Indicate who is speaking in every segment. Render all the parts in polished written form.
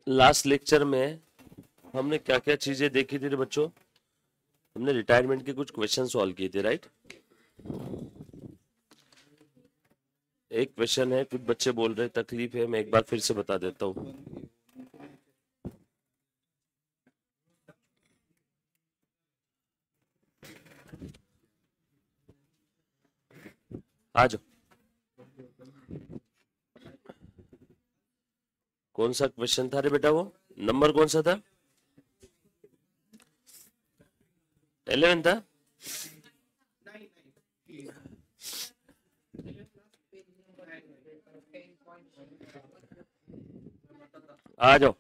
Speaker 1: Last lecture में हमने क्या क्या चीजें देखी थी रे बच्चों? हमने रिटायरमेंट के कुछ क्वेश्चन सॉल्व किए थे, राइट? एक क्वेश्चन है, कुछ बच्चे बोल रहे तकलीफ है, मैं एक बार फिर से बता देता हूँ। आ जाओ। कौन सा क्वेश्चन था रे बेटा? वो नंबर कौन सा था? 11 था। आ जाओ,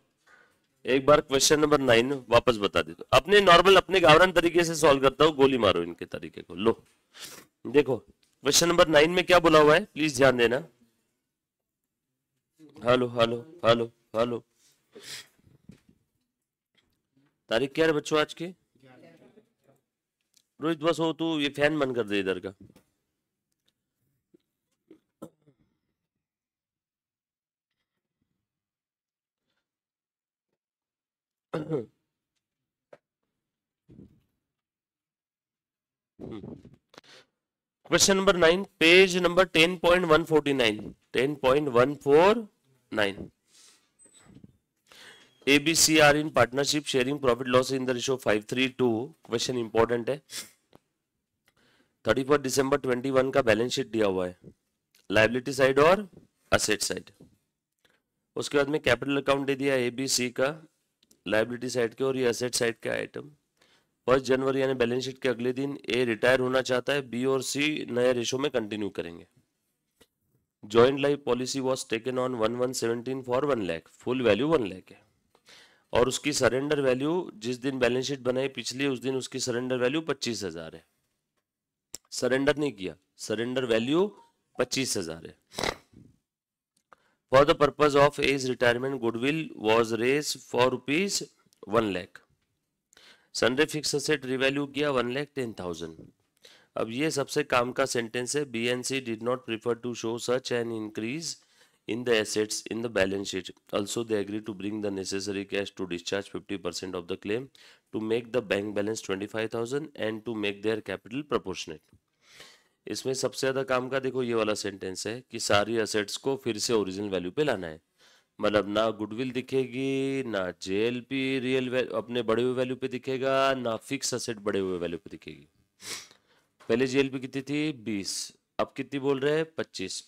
Speaker 1: एक बार क्वेश्चन नंबर 9 वापस बता दे। तो अपने नॉर्मल अपने गावरान तरीके से सॉल्व करता हूँ, गोली मारो इनके तरीके को। लो देखो, क्वेश्चन नंबर 9 में क्या बोला हुआ है, प्लीज ध्यान देना। हेलो हेलो हेलो हेलो, तारीख क्या है बच्चों आज की? रोहित बस हो तू, ये फैन बंद कर दे इधर का। Question number 9, page number 10.149, 10.149। ABC are in partnership sharing profit loss in the ratio 5:3:2। Question important है। 31 दिसंबर 21 का बैलेंस शीट दिया हुआ है, लायबिलिटी साइड और असेट साइड। उसके बाद में कैपिटल अकाउंट दे दिया ABC का, लायबिलिटी साइड के और ये असेट साइड का आइटम। 1 जनवरी यानी बैलेंस शीट के अगले दिन A रिटायर होना चाहता है, B और C नए रेशो में कंटिन्यू करेंगे। Joint life policy was taken on 1/1/17 for 1 lakh, full value 1 lakh है। और उसकी सरेंडर वैल्यू जिस दिन बैलेंस शीट बनाई पिछली, उस दिन उसकी सरेंडर वैल्यू 25,000 है। सरेंडर नहीं किया, सरेंडर वैल्यू 25,000 है। For the purpose of as retirement goodwill was raise for rupees 1 lakh. सनरे फिक्स असेट रिवैल्यू किया 1,10,000। अब ये सबसे काम का सेंटेंस है। BNC did not prefer to show such an increase in the assets in the balance sheet. Also, they agreed to bring the necessary cash to discharge 50% of the claim, to make the bank balance 25,000 and to make their capital proportionate. इसमें सबसे ज़्यादा काम का देखो ये वाला sentence है कि सारी असेट्स को फिर से ओरिजिनल वैल्यू पे लाना है। मतलब ना गुडविल दिखेगी, ना JLP रियल अपने बढ़े हुए वैल्यू पे दिखेगा, ना फिक्स असेट बढ़े हुए वैल्यू पे दिखेगी। पहले JLP कितनी थी? 20, अब कितनी बोल रहे हैं? 25।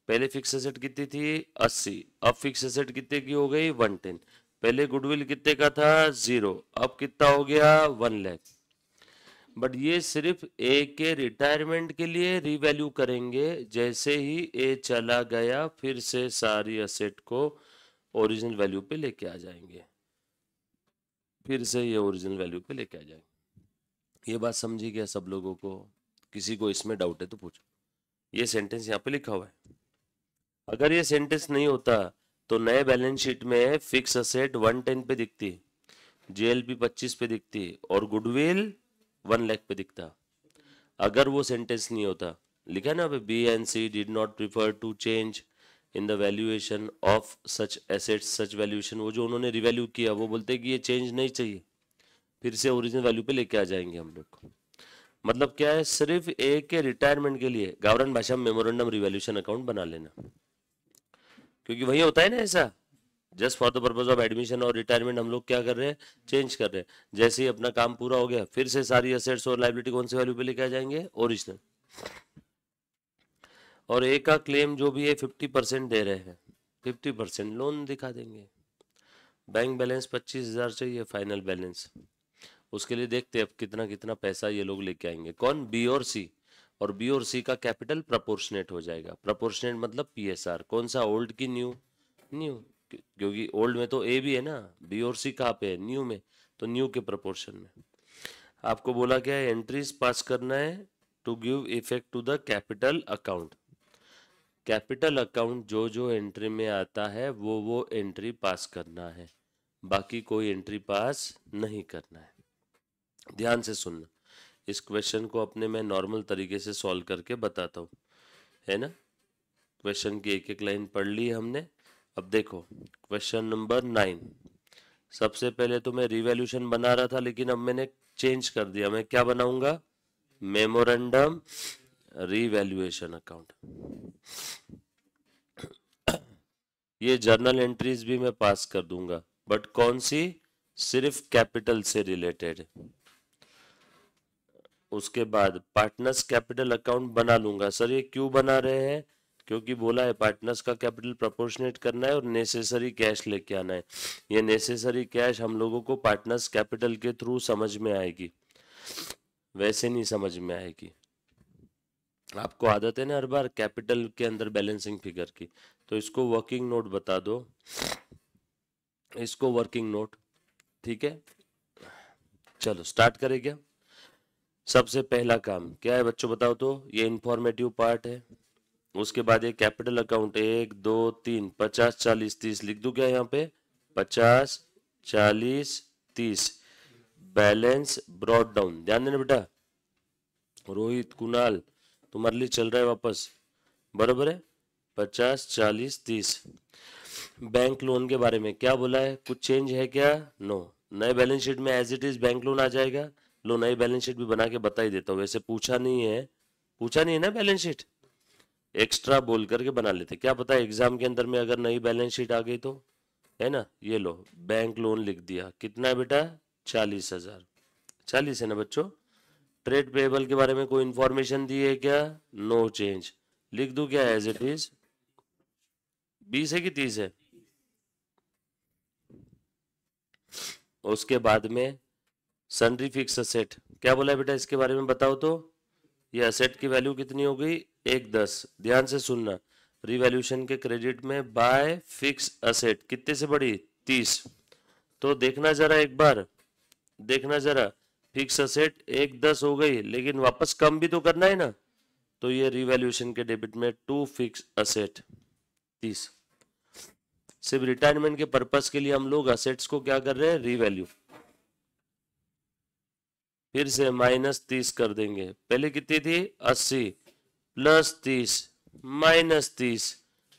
Speaker 1: पहले फिक्स एसेट कितनी थी? 80, अब फिक्स एसेट कितने की हो गई? 110। पहले गुडविल कितने का था? 0, अब कितना हो गया? 1 लाख। बट ये सिर्फ ए के रिटायरमेंट के लिए रिवैल्यू करेंगे। जैसे ही ए चला गया फिर से सारी असेट को ओरिजिनल वैल्यू पे लेके आ जाएंगे, फिर से ये ओरिजिनल वैल्यू पे लेके आ जाएंगे। ये बात समझी क्या सब लोगों को? किसी को इसमें डाउट है तो पूछो। ये सेंटेंस यहाँ पे लिखा हुआ है। अगर ये सेंटेंस नहीं होता तो नए बैलेंस शीट में फिक्स असेट 110 पे दिखती, JLP 25 पे दिखती और गुडविल 1 लाख पे दिखता। अगर वो सेंटेंस नहीं होता, लिखा ना BNC did not prefer to change in the valuation of such assets such valuation, वो जो उन्होंने रिवैल्यू किया वो बोलते कि ये चेंज नहीं चाहिए, फिर से ओरिजिनल वैल्यू पे लेके आ जाएंगे हम लोग। मतलब क्या है? सिर्फ एक के रिटायरमेंट के लिए गावरान भाषा में मेमोरेंडम रिवैल्यूएशन अकाउंट बना लेना, क्योंकि वही होता है ना ऐसा। Just for the purpose of admission और रिटायरमेंट हम लोग क्या कर रहे हैं? चेंज कर रहे हैं। जैसे ही अपना काम पूरा हो गया फिर से सारी असेट्स और लायबिलिटी कौन से वैल्यू पे लेके आ जाएंगे? ओरिजिनल। और ए का क्लेम जो भी है 50% दे रहे हैं, 50% लोन दिखा देंगे। बैंक बैलेंस 25,000 चाहिए फाइनल बैलेंस। उसके लिए देखते हैं अब कितना कितना पैसा ये लोग लेके आएंगे। कौन? B और C। और B और C का कैपिटल प्रपोर्शनेट हो जाएगा। प्रपोर्शनेट मतलब PSR। कौन सा? ओल्ड की न्यू? न्यू, क्योंकि ओल्ड में तो A भी है ना, B और C कहाँ पे है? न्यू में, तो न्यू के प्रपोर्शन में। आपको बोला क्या है? एंट्रीज पास करना है to give effect to the capital account. Capital account जो जो एंट्री में आता है वो एंट्री पास करना है, बाकी कोई एंट्री पास नहीं करना है। ध्यान से सुनना, इस क्वेश्चन को अपने मैं नॉर्मल तरीके से सॉल्व करके बताता हूँ, है ना। क्वेश्चन की एक एक लाइन पढ़ ली हमने, अब देखो क्वेश्चन नंबर 9। सबसे पहले तो मैं रिवैल्यूएशन बना रहा था, लेकिन अब मैंने चेंज कर दिया। मैं क्या बनाऊंगा? Memorandum revaluation account. ये जर्नल एंट्रीज भी मैं पास कर दूंगा, बट कौन सी? सिर्फ कैपिटल से रिलेटेड। उसके बाद पार्टनर्स कैपिटल अकाउंट बना लूंगा। सर ये क्यों बना रहे हैं? क्योंकि बोला है पार्टनर्स का कैपिटल प्रोपोर्शनेट करना है और नेसेसरी कैश लेके आना है। ये नेसेसरी कैश हम लोगों को पार्टनर्स कैपिटल के थ्रू समझ में आएगी, वैसे नहीं समझ में आएगी। आपको आदत है ना हर बार कैपिटल के अंदर बैलेंसिंग फिगर की, तो इसको वर्किंग नोट बता दो, इसको वर्किंग नोट। ठीक है, चलो स्टार्ट करें क्या? सबसे पहला काम क्या है बच्चों बताओ तो? ये इंफॉर्मेटिव पार्ट है। उसके बाद ये कैपिटल अकाउंट 1 2 3 50 40 30 लिख दूं क्या यहाँ पे? 50 40 30 बैलेंस ब्रॉड डाउन। ध्यान देना बेटा, रोहित कुणाल तुम्हारे लिए चल रहा है वापस, बराबर है? 50 40 30। बैंक लोन के बारे में क्या बोला है? कुछ चेंज है क्या? नो। नए बैलेंस शीट में as it is bank loan आ जाएगा। लो नई बैलेंस शीट भी बना के बता ही देता हूँ, वैसे पूछा नहीं है, पूछा नहीं है ना बैलेंस शीट, एक्स्ट्रा बोल करके बना लेते। क्या पता है एग्जाम के अंदर में अगर नई बैलेंस शीट आ गई तो, है ना? ये लो बैंक लोन लिख दिया। कितना है बेटा? 40,000। 40 है ना बच्चों? ट्रेड पेएबल के बारे में कोई इंफॉर्मेशन दी है क्या? No change. लिख दूं क्या एज इट इज? 20 है कि 30 है? उसके बाद में सन्ड्री फिक्स असेट क्या बोला है बेटा इसके बारे में बताओ तो? ये असेट की वैल्यू कितनी हो गई? 110। ध्यान से सुनना, रिवैल्यूएशन के क्रेडिट में बाय फिक्स असेट कितने से बढ़ी? 30। तो देखना जरा एक बार, देखना जरा, फिक्स असेट 110 हो गई, लेकिन वापस कम भी तो करना है ना, तो ये रिवैल्यूएशन के डेबिट में टू फिक्स असेट 30। सिर्फ रिटायरमेंट के पर्पस के लिए हम लोग असेट्स को क्या कर रहे हैं? रीवैल्यू। फिर से -30 कर देंगे। पहले कितनी थी? 80 प्लस 30 -30,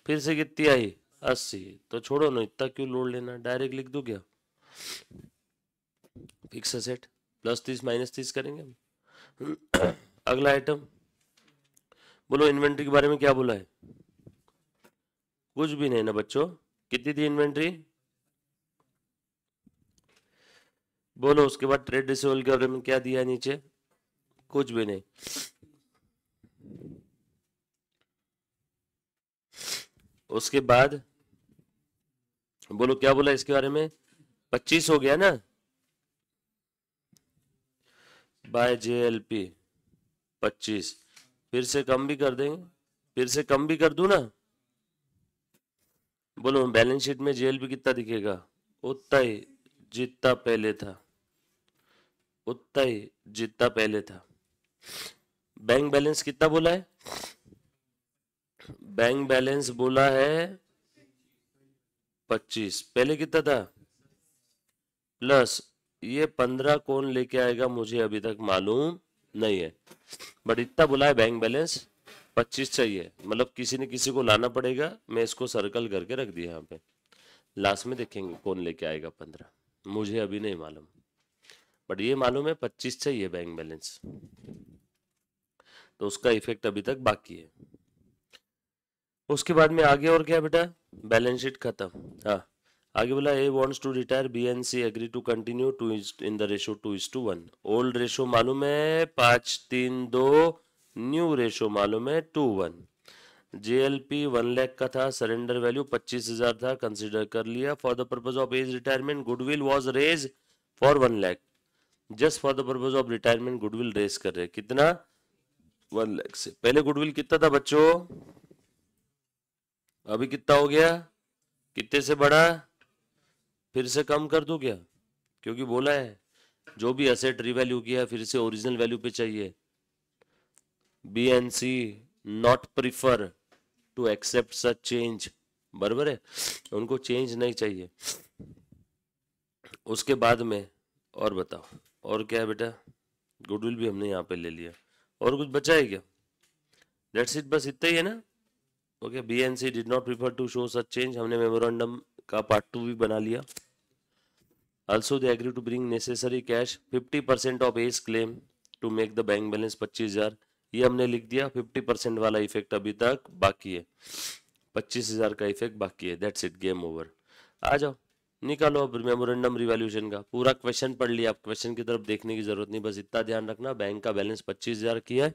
Speaker 1: फिर से कितनी आई? 80। तो छोड़ो ना, इतना क्यों लोड लेना, डायरेक्ट लिख दो क्या? फिक्स असेट +30 -30 करेंगे हम। अगला आइटम बोलो, इन्वेंट्री के बारे में क्या बोला है? कुछ भी नहीं ना बच्चों। कितनी थी इन्वेंट्री? बोलो। उसके बाद ट्रेड रिसीवेबल के बारे में क्या दिया है नीचे? कुछ भी नहीं। उसके बाद बोलो क्या बोला इसके बारे में? 25 हो गया ना, बाय JLP 25। फिर से कम भी कर देंगे, फिर से कम भी कर दूं ना? बोलो बैलेंस शीट में JLP कितना दिखेगा? उतना ही जितना पहले था, उतना ही जितना पहले था। बैंक बैलेंस कितना बोला है? बैंक बैलेंस बोला है 25, पहले कितना था? प्लस ये 15 कौन लेके आएगा मुझे अभी तक मालूम नहीं है, बट इतना बोला है बैंक बैलेंस 25 चाहिए, मतलब किसी ने किसी को लाना पड़ेगा। मैं इसको सर्कल करके रख दिया यहाँ पे, लास्ट में देखेंगे कौन लेके आएगा 15, मुझे अभी नहीं मालूम, बट ये मालूम है 25 चाहिए बैंक बैलेंस, तो उसका इफेक्ट अभी तक बाकी है। उसके बाद में आगे और क्या बेटा? बैलेंस शीट खत्म। हाँ, आगे बोला A wants to retire, B and C agree to continue to in the ratio 2:1। Old ratio मालूम है 5:3:2, न्यू रेशो मालूम है 2:1। JLP 1 लाख का था, सरेंडर वैल्यू 25,000 था, कंसिडर कर लिया। For the purpose of as retirement goodwill was raise for 1 lakh. Just for the purpose of retirement goodwill raise कर रहे, कितना? 1 लाख से। पहले गुडविल कितना था बच्चों? अभी कितना हो गया? कितने से बढ़ा? फिर से कम कर दूं क्या? क्योंकि बोला है जो भी असेट रिवैल्यू किया फिर से ओरिजिनल वैल्यू पे चाहिए। BNC not prefer to accept such change, बराबर है, उनको चेंज नहीं चाहिए। उसके बाद में और बताओ और क्या है बेटा? गुडविल भी हमने यहाँ पे ले लिया, और कुछ बचा है क्या? दैट्स इट, बस इतना ही है ना? Okay, B and C did not prefer to show such change, हमने मेमोरेंडम का पार्ट 2 भी बना लिया. Also they agree to bring necessary cash 50% of A's claim to make the bank balance 25,000. ये हमने लिख दिया. 50% वाला इफेक्ट अभी तक बाकी है, 25,000 का इफेक्ट बाकी है. That's it, game over. आ जाओ निकालो अब मेमोरेंडम रिवैल्यूएशन का. पूरा क्वेश्चन पढ़ लिया, आप क्वेश्चन की तरफ देखने की जरूरत नहीं, बस इतना ध्यान रखना बैंक का बैलेंस 25,000 किया है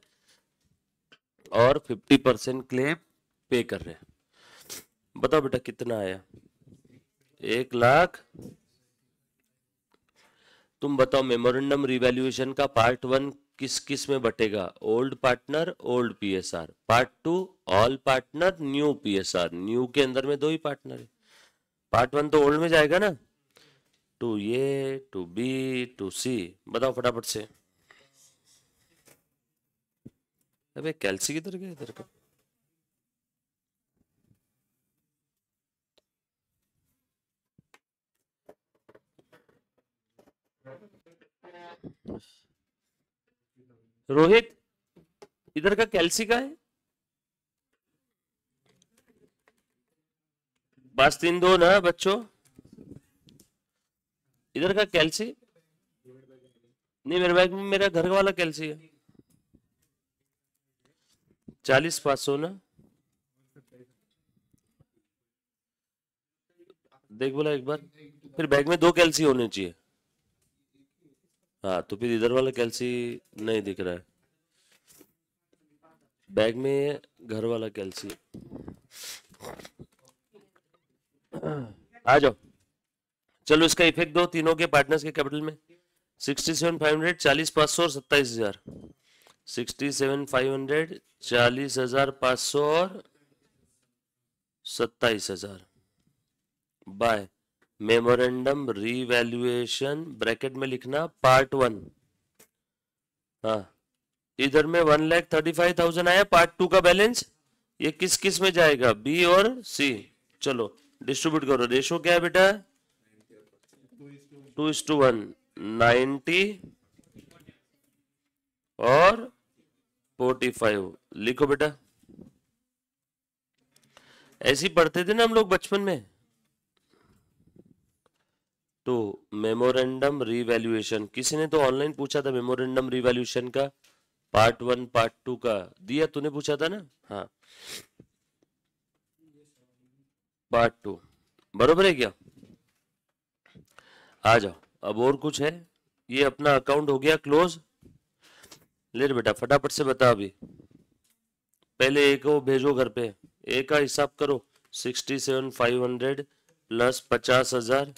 Speaker 1: और 50% क्लेम पे कर रहे हैं. बताओ बेटा कितना आया? 1,00,000. तुम बताओ मेमोरेंडम रिवैल्यूएशन का पार्ट 1 किस किस में बटेगा? Old partner, old PSR. Part 2 all partner, new PSR. New के अंदर में 2 ही पार्टनर है. पार्ट 1 तो ओल्ड में जाएगा ना, to A to B to C. बताओ फटाफट से. अबे कैल्सी किधर गया इधर का? रोहित इधर का कैल्सी का है? 532 ना बच्चों. इधर का कैल्सी नहीं, मेरे बैग में मेरा घर वाला कैल्सी है. 40,500 ना. देख बोला एक बार. फिर बैग में 2 कैल्सी होने चाहिए. हाँ तो फिर इधर वाला कैल्सी नहीं दिख रहा है बैग में, घर वाला कैल्सी. आ जाओ चलो इसका इफेक्ट दो तीनों के पार्टनर्स के कैपिटल में. 67,500, 40,500 और 27,000. 67,500, 40,500 और 27,000 बाय मेमोरेंडम रीवैल्यूएशन. ब्रैकेट में लिखना पार्ट 1. हाँ इधर में 1,35,000 आया. पार्ट 2 का बैलेंस ये किस किस में जाएगा? बी और सी. चलो डिस्ट्रीब्यूट करो. रेशो क्या है बेटा? 2:1. 90 और 45. लिखो बेटा. ऐसी पढ़ते थे ना हम लोग बचपन में. तो मेमोरेंडम रीवैल्यूएशन, किसी ने तो ऑनलाइन पूछा था मेमोरेंडम रीवैल्यूएशन का पार्ट 1 पार्ट 2 का दिया. तूने पूछा था ना? हाँ पार्ट 2 बरोबर है क्या? आ जाओ अब और कुछ है. ये अपना अकाउंट हो गया क्लोज. ले बेटा फटाफट से बता. अभी पहले ए को भेजो घर पे. ए का हिसाब करो. 67,500 प्लस 50,000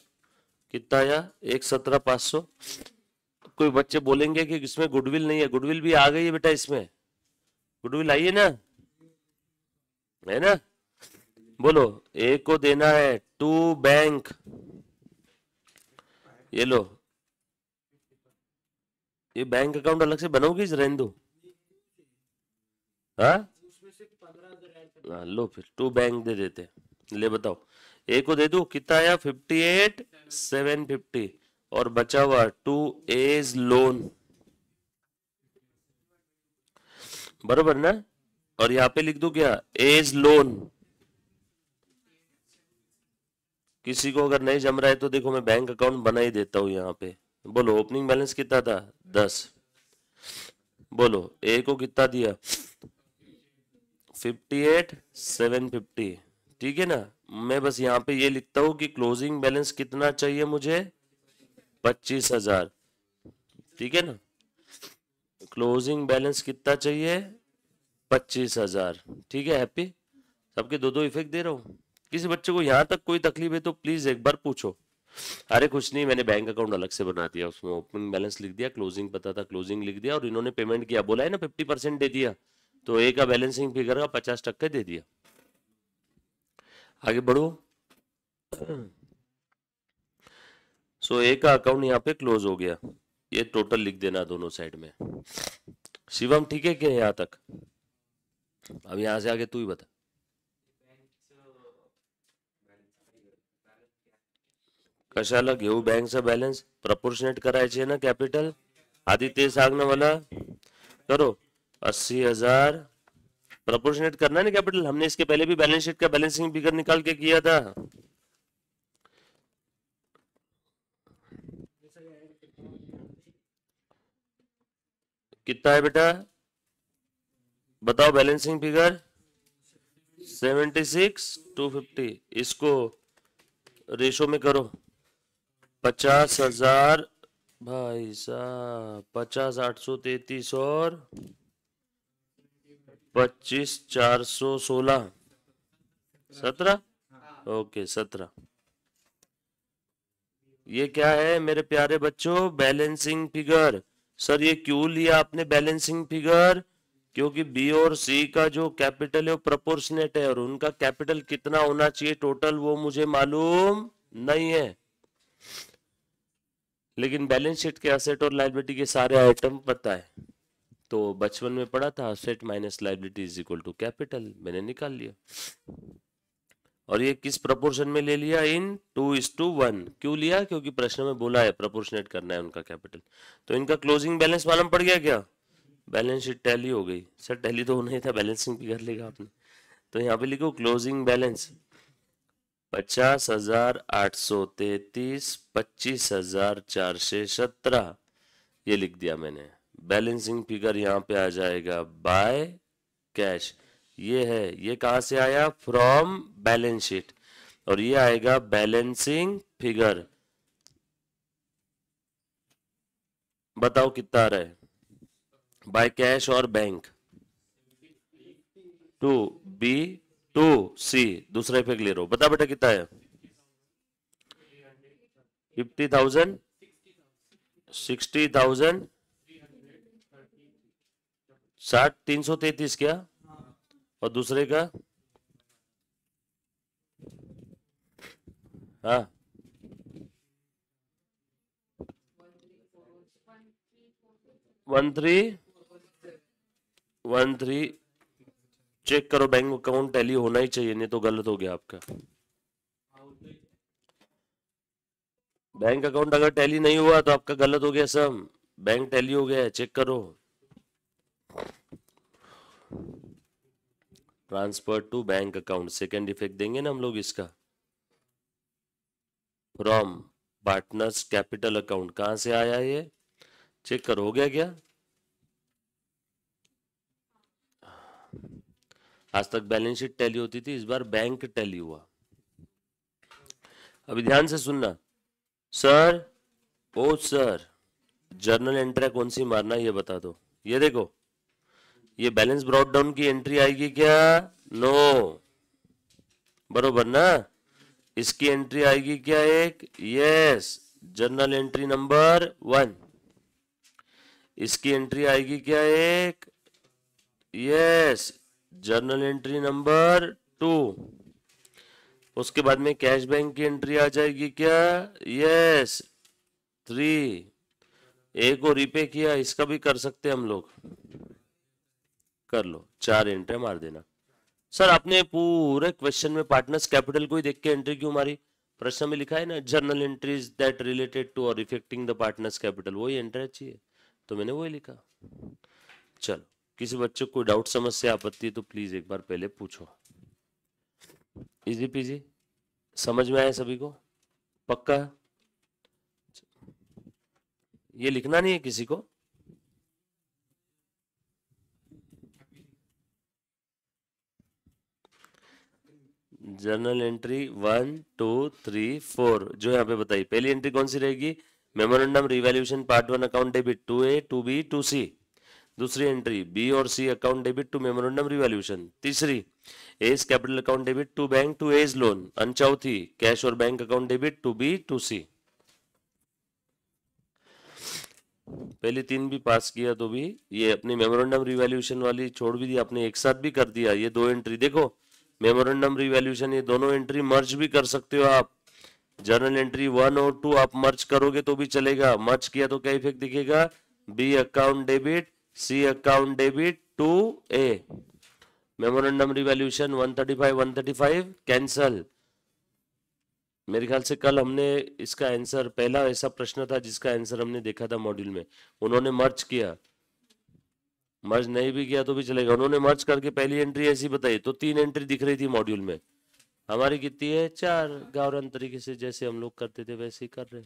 Speaker 1: कितना आया? 1,17,500. कोई बच्चे बोलेंगे कि इसमें गुडविल नहीं है. गुडविल भी आ गई है बेटा. इसमें गुडविल आई है ना, है ना? बोलो. ए को देना है टू बैंक. ये लो, ये बैंक अकाउंट अलग से बनाओगे रहने दो. हाँ लो फिर टू बैंक दे देते. ले बताओ ए को दे दो. कितना आया? 58,750 और बचा हुआ टू एज लोन. बरोबर ना? और यहाँ पे लिख दो क्या? As loan. किसी को अगर नहीं जम रहा है तो देखो मैं बैंक अकाउंट बना ही देता हूं यहाँ पे. बोलो ओपनिंग बैलेंस कितना था? 10. बोलो ए को कितना दिया? 58,750. ठीक है ना? मैं बस यहाँ पे ये लिखता हूँ कि क्लोजिंग बैलेंस कितना चाहिए मुझे? 25,000. ठीक है ना? क्लोजिंग बैलेंस कितना चाहिए? 25,000. ठीक है? हैप्पी? सबके 2-2 इफेक्ट दे रहा हूँ. किसी बच्चे को यहाँ तक कोई तकलीफ है तो प्लीज एक बार पूछो. अरे कुछ नहीं, मैंने बैंक अकाउंट अलग से बना दिया. उसमें ओपनिंग बैलेंस लिख दिया, क्लोजिंग पता था क्लोजिंग लिख दिया, और इन्होंने पेमेंट किया. बोला है ना 50% दे दिया, तो ए का बैलेंसिंग फिगर का 50% दे दिया. आगे बढ़ो. सो ए का अकाउंट यहाँ पे क्लोज हो गया. ये टोटल लिख देना दोनों साइड में. शिवम ठीक है क्या यहाँ तक? अब यहाँ से आगे तू ही बता. कशाला घेऊ बँकचा बॅलन्स? प्रपोर्शनेट करायचे ना कॅपिटल. आधी ते सांगणं मला. करो. 80,000 प्रोपोर्शनेट करना है ना कैपिटल, हमने इसके पहले भी बैलेंस शीट का बैलेंसिंग फिगर निकाल के किया था। कितना है बेटा बताओ बैलेंसिंग फिगर? 76 250। इसको रेशो में करो, 50,000 भाई साहब, 50,833 और 25,416 17। ओके 17। ये क्या है मेरे प्यारे बच्चों? Balancing figure. सर ये क्यों लिया आपने बैलेंसिंग फिगर? क्योंकि बी और सी का जो कैपिटल है वो प्रोपोर्शनेट है, और उनका कैपिटल कितना होना चाहिए टोटल वो मुझे मालूम नहीं है, लेकिन बैलेंस शीट के एसेट और लायबिलिटी के सारे आइटम पता है। तो बचपन में पढ़ा था asset minus liability is equal to capital, मैंने निकाल लिया। और ये किस प्रोपोर्शन में ले लिया? इन 2:1। क्यों लिया? क्योंकि प्रश्न में बोला है प्रोपोर्शनेट करना है उनका कैपिटल। तो इनका क्लोजिंग बैलेंस मालूम पड़ गया क्या? बैलेंस शीट टैली हो गई। सर टैली तो होना ही था, बैलेंसिंग भी कर लेगा आपने। तो यहाँ पे लिखो क्लोजिंग बैलेंस 50,833, 25,417, ये लिख दिया मैंने। बैलेंसिंग फिगर यहाँ पे आ जाएगा बाय कैश। ये है, ये कहाँ से आया? From balance sheet. और ये आएगा बैलेंसिंग फिगर। बताओ कितना आ रहा है? बाय कैश और बैंक। 2B 2C। दूसरा इफेक्ट ले रहा हूं, बता बेटा कितना है? 50,000 60,000 60 333 क्या? और दूसरे का? हाँ 1313। चेक करो बैंक अकाउंट टैली होना ही चाहिए, नहीं तो गलत हो गया आपका। बैंक अकाउंट अगर टैली नहीं हुआ तो आपका गलत हो गया सब। बैंक टैली हो गया है, चेक करो। Transfer to bank account, second effect देंगे ना हम लोग इसका। फ्रॉम पार्टनर्स कैपिटल अकाउंट, कहां से आया ये? चेक करो हो गया क्या? आज तक बैलेंस शीट टैली होती थी, इस बार बैंक टैली हुआ। अभी ध्यान से सुनना। सर ओ सर, जर्नल एंट्री कौन सी मारना ये बता दो। ये देखो, ये बैलेंस ब्रॉट डाउन की एंट्री आएगी क्या? नो, बरोबर ना? इसकी एंट्री आएगी क्या? एक यस, जर्नल एंट्री नंबर 1। इसकी एंट्री आएगी क्या? एक यस, जर्नल एंट्री नंबर 2। उसके बाद में कैश बैंक की एंट्री आ जाएगी क्या? यस 3। एक को रीपे किया, इसका भी कर सकते हम लोग, कर लो। 4 एंट्री मार देना। सर आपने पूरे क्वेश्चन में पार्टनर्स कैपिटल को ही देख के एंट्री क्यों मारी? प्रश्न में लिखा है ना journal entries that related to और इफेक्टिंग द पार्टनर्स कैपिटल, वही एंट्री चाहिए, तो मैंने वही लिखा। चलो, किसी बच्चे को कोई डाउट समस्या आपत्ति है तो प्लीज एक बार पहले पूछो। इजी पीजी, समझ में आया सभी को? पक्का? ये लिखना नहीं है किसी को? जर्नल एंट्री 1 2 3 4 जो यहाँ पे बताई। पहली एंट्री कौन सी रहेगी? Memorandum revaluation part 1 account debit 2A 2B 2C। दूसरी एंट्री बी और C account debit to memorandum revaluation. तीसरी A's capital account debit to bank to A's loan. And चौथी कैश और bank account debit to B to C. पहली 3 भी पास किया तो भी ये अपनी मेमोरेंडम रिवैल्यूएशन वाली छोड़ भी दी आपने, एक साथ भी कर दिया। ये 2 एंट्री देखो, मेमोरेंडम रिवैल्यूएशन, ये दोनों एंट्री मर्ज भी कर सकते हो आप। जर्नल एंट्री 1 और 2 आप मर्ज करोगे तो भी चलेगा। मर्ज किया तो क्या इफेक्ट दिखेगा? B account debit C account debit to A. Memorandum revaluation 135 135 cancel. मेरे ख्याल से कल हमने इसका आंसर, पहला ऐसा प्रश्न था जिसका आंसर हमने देखा था मॉड्यूल में, उन्होंने मर्ज किया। मर्ज नहीं भी किया तो भी चलेगा। उन्होंने मर्ज करके पहली एंट्री ऐसी बताई तो 3 एंट्री दिख रही थी मॉड्यूल में, हमारी कितनी है 4। गावरन तरीके से जैसे हम लोग करते थे वैसे ही कर रहे।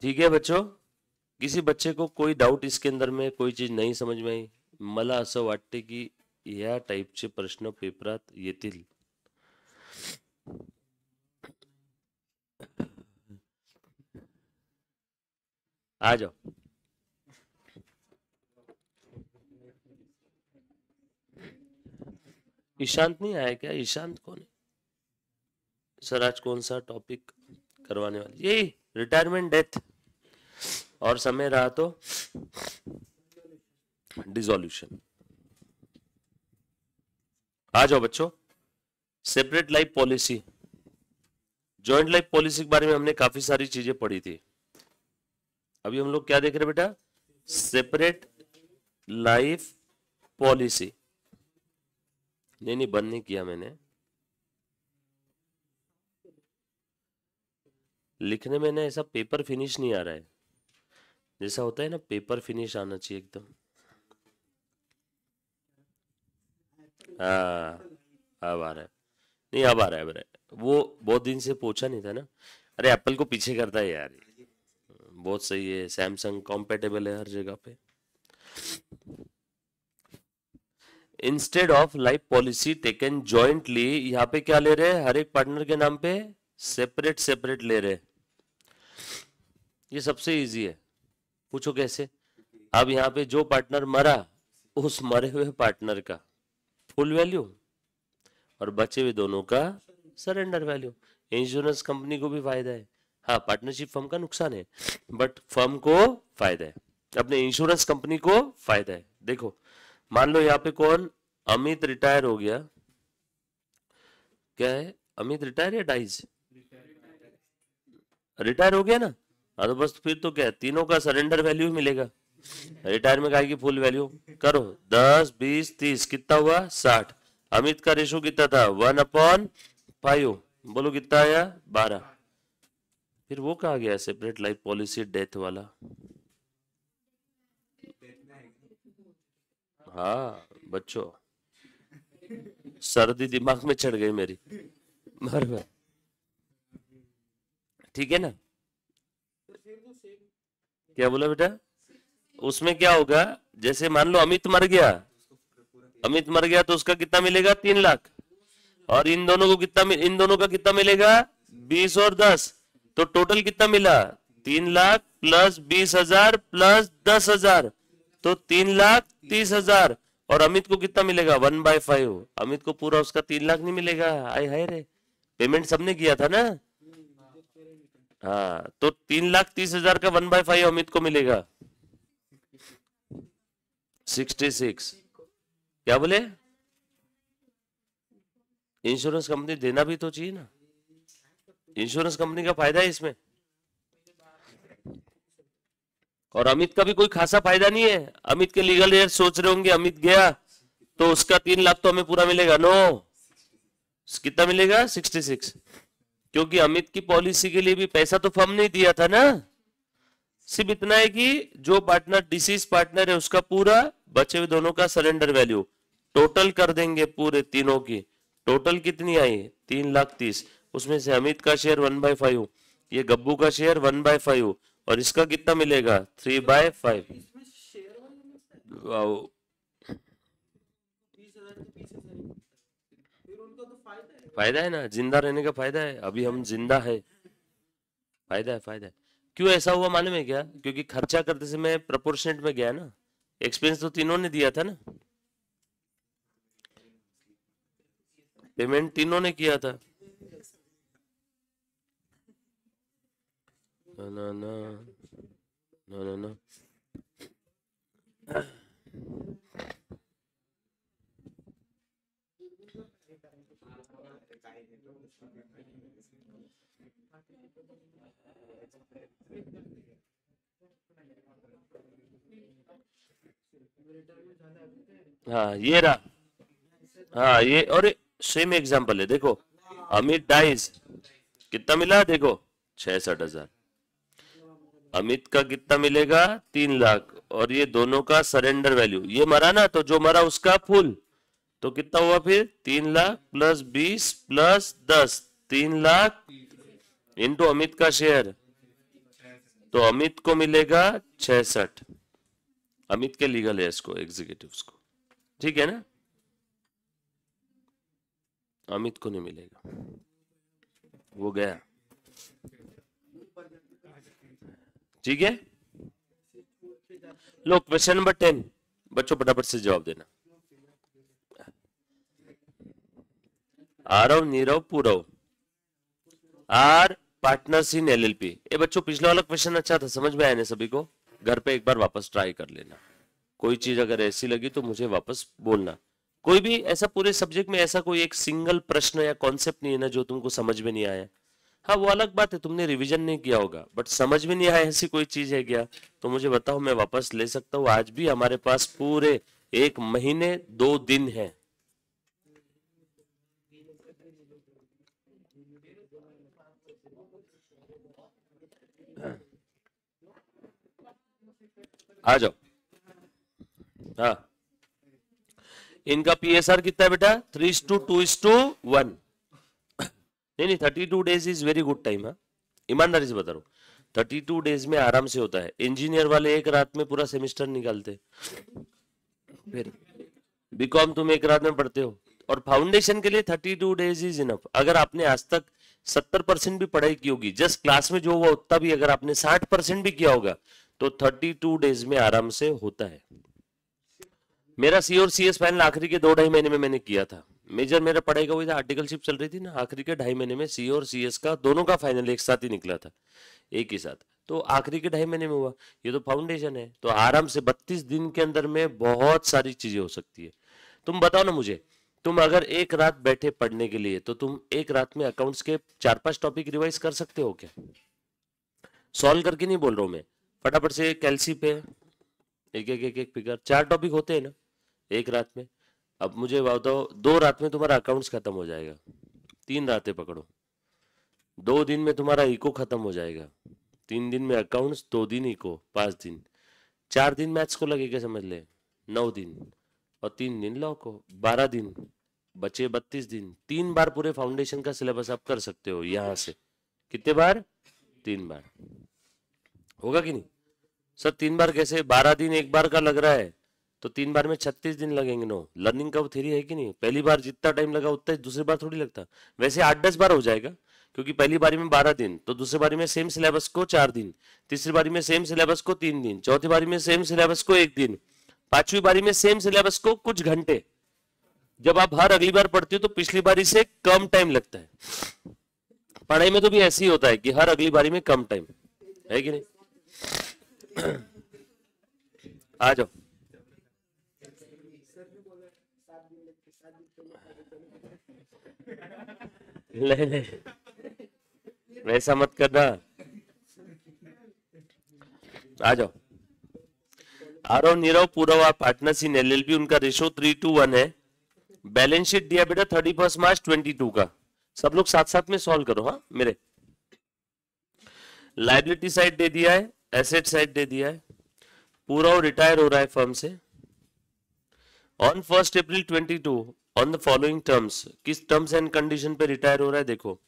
Speaker 1: ठीक है बच्चों, किसी बच्चे को कोई डाउट इसके अंदर में, कोई चीज नहीं समझ में आई? मला असं वाटते की या टाईपचे प्रश्न पेपरात येतील। आ जाओ। ईशांत नहीं आया क्या? ईशांत कौन है सर? आज कौन सा टॉपिक करवाने वाले? यही रिटायरमेंट डेथ, और समय रहा तो डिसोल्यूशन। आ जाओ बच्चों। Separate life policy, joint life policy के बारे में हमने काफी सारी चीजें पढ़ी थी। अभी हम लोग क्या देख रहे हैं बेटा? Separate life policy. नहीं बंद नहीं किया मैंने, लिखने में ना ऐसा पेपर फिनिश नहीं आ रहा है, जैसा होता है ना पेपर फिनिश आना चाहिए एकदम। हाँ अब आ रहा है। नहीं अब आ रहा है, वो बहुत दिन से पूछा नहीं था ना। अरे एप्पल को पीछे करता है यार, बहुत सही है, सैमसंग कॉम्पेटेबल है हर जगह पे। Instead of life policy taken jointly, यहाँ पे क्या ले रहे हैं? हर एक पार्टनर के नाम पे सेपरेट सेपरेट ले रहे हैं। ये सबसे इजी है। पूछो कैसे? अब यहाँ पे जो पार्टनर मरा, उस मरे हुए पार्टनर का फुल वैल्यू और बचे हुए दोनों का सरेंडर वैल्यू। इंश्योरेंस कंपनी को भी फायदा है, हाँ पार्टनरशिप फर्म का नुकसान है, बट फर्म को फायदा है, अपने इंश्योरेंस कंपनी को फायदा है। देखो मान लो यहाँ पे कौन? अमित रिटायर हो गया। क्या है? अमित रिटायर या डाइज? रिटायर हो गया ना, हाँ तो बस फिर तो क्या है, तीनों का सरेंडर वैल्यू मिलेगा। रिटायर में की फुल वैल्यू करो 10 20 30 कितना हुआ? 60। अमित का रेशो कितना था? 1/5। बोलो कितना आया? 12। फिर वो कहा गया सेपरेट लाइफ पॉलिसी डेथ वाला? हाँ बच्चों, सर्दी दिमाग में चढ़ गई मेरी। बराबर, ठीक है ना? क्या बोला बेटा? उसमें क्या होगा? जैसे मान लो अमित मर गया, अमित मर गया तो उसका कितना मिलेगा? 3 लाख। और इन दोनों को कितना इन दोनों का कितना मिलेगा? 20 और 10, तो टोटल कितना मिला? 3 लाख प्लस 20,000 प्लस 10,000, तो 3,30,000। और अमित को कितना मिलेगा? 1/5। अमित को पूरा उसका 3 लाख नहीं मिलेगा। आए हाय रे, पेमेंट सबने किया था ना। हाँ तो 3,30,000 का 1/5 अमित को मिलेगा 66। क्या बोले? इंश्योरेंस कंपनी देना भी तो चाहिए ना, इंश्योरेंस कंपनी का फायदा है इसमें। और अमित का भी कोई खासा फायदा नहीं है। अमित के लीगल एयर सोच रहे होंगे अमित गया तो उसका 3 लाख तो हमें पूरा मिलेगा। नो, कितना मिलेगा? 66। क्योंकि अमित की पॉलिसी के लिए भी पैसा तो फर्म ने दिया था ना। सिर्फ इतना है कि जो पार्टनर डिसीज पार्टनर है उसका पूरा, बचे हुए दोनों का सरेंडर वैल्यू टोटल कर देंगे पूरे तीनों की। टोटल कितनी आई? 3,30,000। उसमें से अमित का शेयर 1/5, ये गब्बू का शेयर 1/5, और इसका कितना मिलेगा? 3/5। फायदा है ना, जिंदा रहने का फायदा है। अभी हम जिंदा है, फायदा है, फायदा है। क्यों ऐसा हुआ मालूम है क्या? क्योंकि खर्चा करते समय प्रोपोर्शनेट में गया ना। एक्सपेंस तो तीनों ने दिया था ना, पेमेंट तीनों ने किया था ना ना ना ना ना ना। हाँ ये रहा, हाँ ये, और सेम एग्जांपल है। देखो अमित डाइज, कितना मिला? देखो 66,000। अमित का कितना मिलेगा 3 लाख, और ये दोनों का सरेंडर वैल्यू, ये मरा ना, तो जो मरा उसका फुल, तो कितना हुआ फिर 3 lakh plus 20 plus 10, 3 lakh into Amit का शेयर, तो अमित को मिलेगा 66। अमित के लीगल है इसको, एग्जीक्यूटिव को, ठीक है ना, अमित को नहीं मिलेगा, वो गया, ठीक है। लो क्वेश्चन नंबर 10, बच्चों फटाफट से जवाब देना। आरव, नीरव, पूरव आर पार्टनर्स इन एलएलपी। ए बच्चों पिछला वाला क्वेश्चन अच्छा था, समझ में आया ना सभी को? घर पे एक बार वापस ट्राई कर लेना, कोई चीज अगर ऐसी लगी तो मुझे वापस बोलना। कोई भी ऐसा पूरे सब्जेक्ट में ऐसा कोई एक सिंगल प्रश्न या कॉन्सेप्ट नहीं है ना जो तुमको समझ में नहीं आया? हाँ वो अलग बात है, तुमने रिवीजन नहीं किया होगा, बट समझ में नहीं आया ऐसी कोई चीज है क्या? तो मुझे बताओ, मैं वापस ले सकता हूँ। आज भी हमारे पास पूरे 1 महीने 2 दिन है। आ जाओ। हाँ, इनका पीएसआर कितना है बेटा? 3:2:1। नहीं 32 days is very good time. हाँ ईमानदारी से बता रहा हूँ, 32 डेज में आराम से होता है। इंजीनियर वाले एक रात में पूरा सेमेस्टर निकालते, फिर बीकॉम तुम एक रात में पढ़ते हो, और फाउंडेशन के लिए 32 डेज इज इनफ। अगर आपने आज तक 70% भी पढ़ाई की होगी, जस्ट क्लास में जो हुआ उतना भी अगर आपने 60% भी किया होगा, तो 32 डेज में आराम से होता है। मेरा सी और सी एस फाइनल आखिरी के 2-2.5 महीने में मैंने किया था। मेजर मेरा पढ़ाई का हुई था, आर्टिकलशिप चल रही थी ना, आखिरी के 2.5 महीने में सी और सी एस का दोनों का फाइनल एक साथ ही निकला था, एक ही साथ। तो आखिरी के 2.5 महीने में हुआ। ये तो फाउंडेशन है, तो आराम से 32 दिन के अंदर में बहुत सारी चीजें हो सकती है। तुम बताओ ना मुझे, तुम अगर एक रात बैठे पढ़ने के लिए, तो तुम एक रात में अकाउंट्स के 4-5 टॉपिक रिवाइज कर सकते हो क्या? सॉल्व करके नहीं बोल रहा हूं मैं, फटाफट से कैलसी पे एक एक एक एक फिगर, 4 टॉपिक होते हैं ना एक रात में। अब मुझे बताओ, 2 रात में तुम्हारा अकाउंट्स खत्म हो जाएगा, 3 रातें पकड़ो, 2 दिन में तुम्हारा इको खत्म हो जाएगा, 3 दिन में अकाउंट्स, 2 दिन इको, 5 दिन, 4 दिन मैथ्स को लगेगा, समझ ले 9 दिन, और 3 दिन लॉ को, 12 दिन, बचे 32 दिन। 3 बार पूरे फाउंडेशन का सिलेबस आप कर सकते हो यहां से। कितने बार? 3 बार। होगा कि नहीं सर? 3 बार कैसे? 12 दिन एक बार का लग रहा है, तो 3 बार में 36 दिन लगेंगे। नो, लर्निंग का थ्योरी है कि नहीं? पहली बार जितना टाइम लगा उतना ही दूसरी बार थोड़ी लगता। वैसे 8-10 बार हो जाएगा, क्योंकि पहली बारी में 12 दिन, तो दूसरी बारी में सेम सिलेबस को 4 दिन, तीसरी बारी में सेम सिलेबस को 3 दिन, चौथी बारी में सेम सिलेबस को 1 दिन, 5वीं बारी में सेम सिलेबस को कुछ घंटे। जब आप हर अगली बार पढ़ते हो तो पिछली बारी से कम टाइम लगता है। पढ़ाई में तो भी ऐसे ही होता है कि हर अगली बारी में कम टाइम है कि नहीं? आ जाओ। नहीं वैसा मत करना, आ जाओ। आरव, नीरव, पूरव आर पार्टनर्स इन एलएलपी, उनका रेशो 3:1 है। बैलेंस शीट दिया बेटा 31 मार्च 22 का। सब लोग साथ साथ में सॉल्व करो। हाँ मेरे लाइबिलिटी साइड दे दिया है, एसेट साइड दे दिया है। पूरव रिटायर हो रहा है फर्म से on 1 April 22 on the following terms. किस टर्म्स एंड कंडीशन पे रिटायर हो रहा है देखो।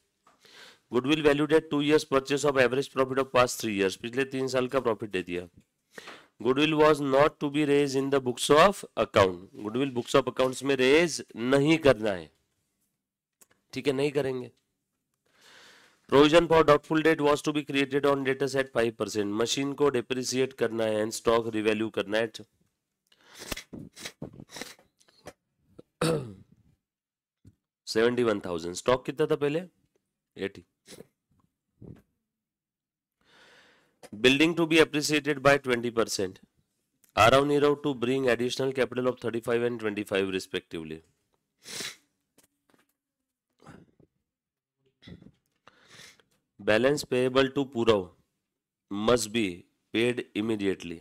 Speaker 1: Goodwill valued at 2 years purchase of average profit of past 3 years, पिछले 3 साल का प्रॉफिट दे दिया। Goodwill was not to be raise in the books of account, goodwill books of accounts में रेज नहीं करना है, ठीक है, नहीं करेंगे। Provision for doubtful date was to be created on debts at 5%, machine को डिप्रिसिएट करना है एंड स्टॉक रिवैल्यू करना है। 71,000, स्टॉक कितना था पहले? 80। Building to be appreciated by 20%। Arav Nirav to bring additional capital of 35 and 25 respectively. Balance payable to Purav must be paid immediately.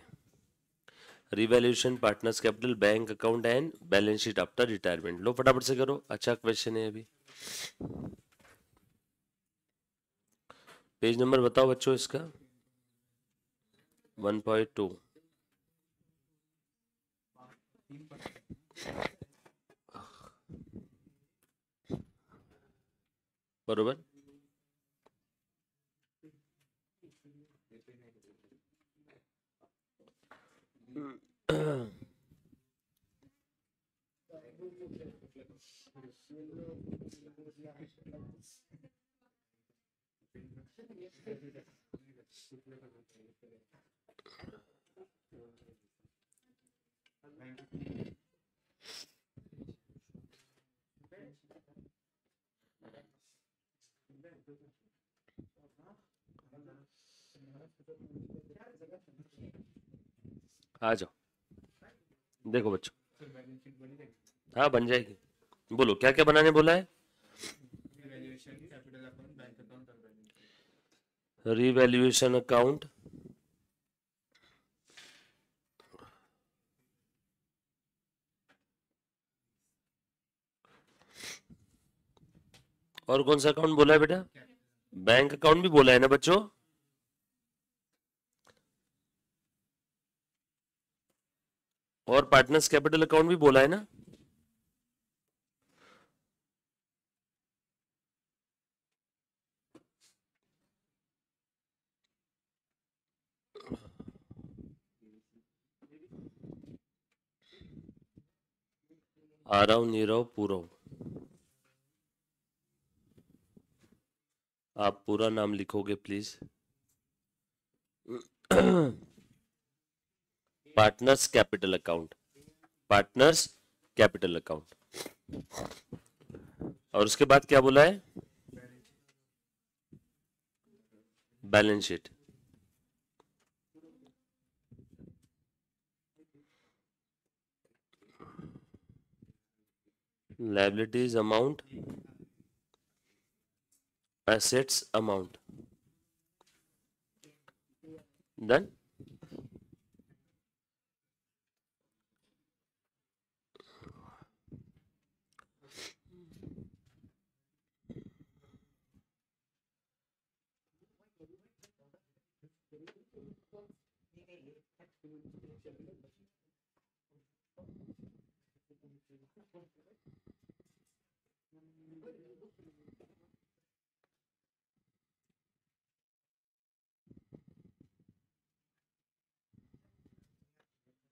Speaker 1: Revaluation partners capital, bank account and balance sheet after retirement. लो फटाफट से करो, अच्छा question है अभी। Page number बताओ बच्चों इसका। 1.2 बरोबर। आ जाओ, देखो बच्चों, हाँ बन जाएगी। बोलो क्या क्या बनाने बोला है। रिवैल्यूएशन अकाउंट, और कौन सा अकाउंट बोला है बेटा, बैंक अकाउंट भी बोला है ना बच्चों। और पार्टनर्स कैपिटल अकाउंट भी बोला है ना। आरव, नीरव, पूरव, आप पूरा नाम लिखोगे please. Partners capital account, partners capital account, और उसके बाद क्या बोला है, balance sheet. Liabilities amount, assets amount, done.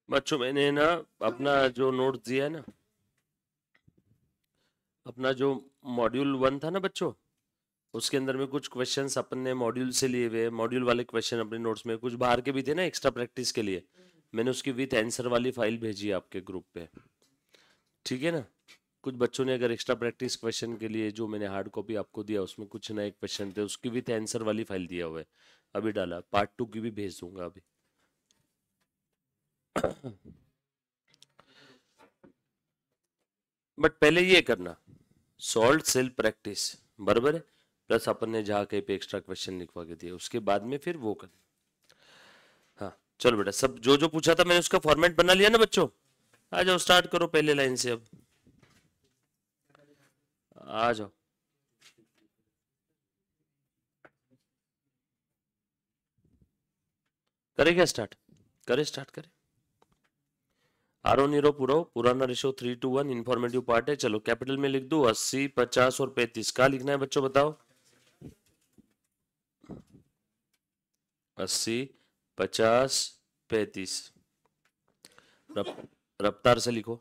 Speaker 1: बच्चों मैंने ना अपना जो नोट दिया है ना, अपना जो मॉड्यूल 1 था ना बच्चों, उसके अंदर में कुछ क्वेश्चंस अपन ने मॉड्यूल से लिए हुए, मॉड्यूल वाले क्वेश्चन अपने नोट्स में, कुछ बाहर के भी थे ना एक्स्ट्रा प्रैक्टिस के लिए, मैंने उसकी विथ आंसर वाली फाइल भेजी है आपके ग्रुप पे, ठीक है ना। कुछ बच्चों ने अगर एक्स्ट्रा प्रैक्टिस क्वेश्चन के लिए जो मैंने हार्ड कॉपी आपको दिया उसमें कुछ नए क्वेश्चन थे, उसकी विथ आंसर वाली फाइल दिया हुआ है, अभी डाला, पार्ट 2 की भी भेज दूंगा अभी। बट पहले ये करना, सॉल्ट सेल प्रैक्टिस, बराबर है, प्लस अपन ने जहाँ कहीं पे एक्स्ट्रा क्वेश्चन लिखवा के दिए, उसके बाद में फिर वो कर। हाँ चलो बेटा, सब जो जो पूछा था मैंने उसका फॉर्मेट बना लिया ना बच्चों। आ जाओ स्टार्ट करो पहले लाइन से, अब आ जाओ, करे क्या स्टार्ट, करे स्टार्ट करे। आरो नीरो पूरा पुराना रेशो 3:1 इंफॉर्मेटिव पार्ट है। चलो कैपिटल में लिख दू 80, 50 और 35, क्या लिखना है बच्चों बताओ। 80, 50, 35, रफ्तार से लिखो।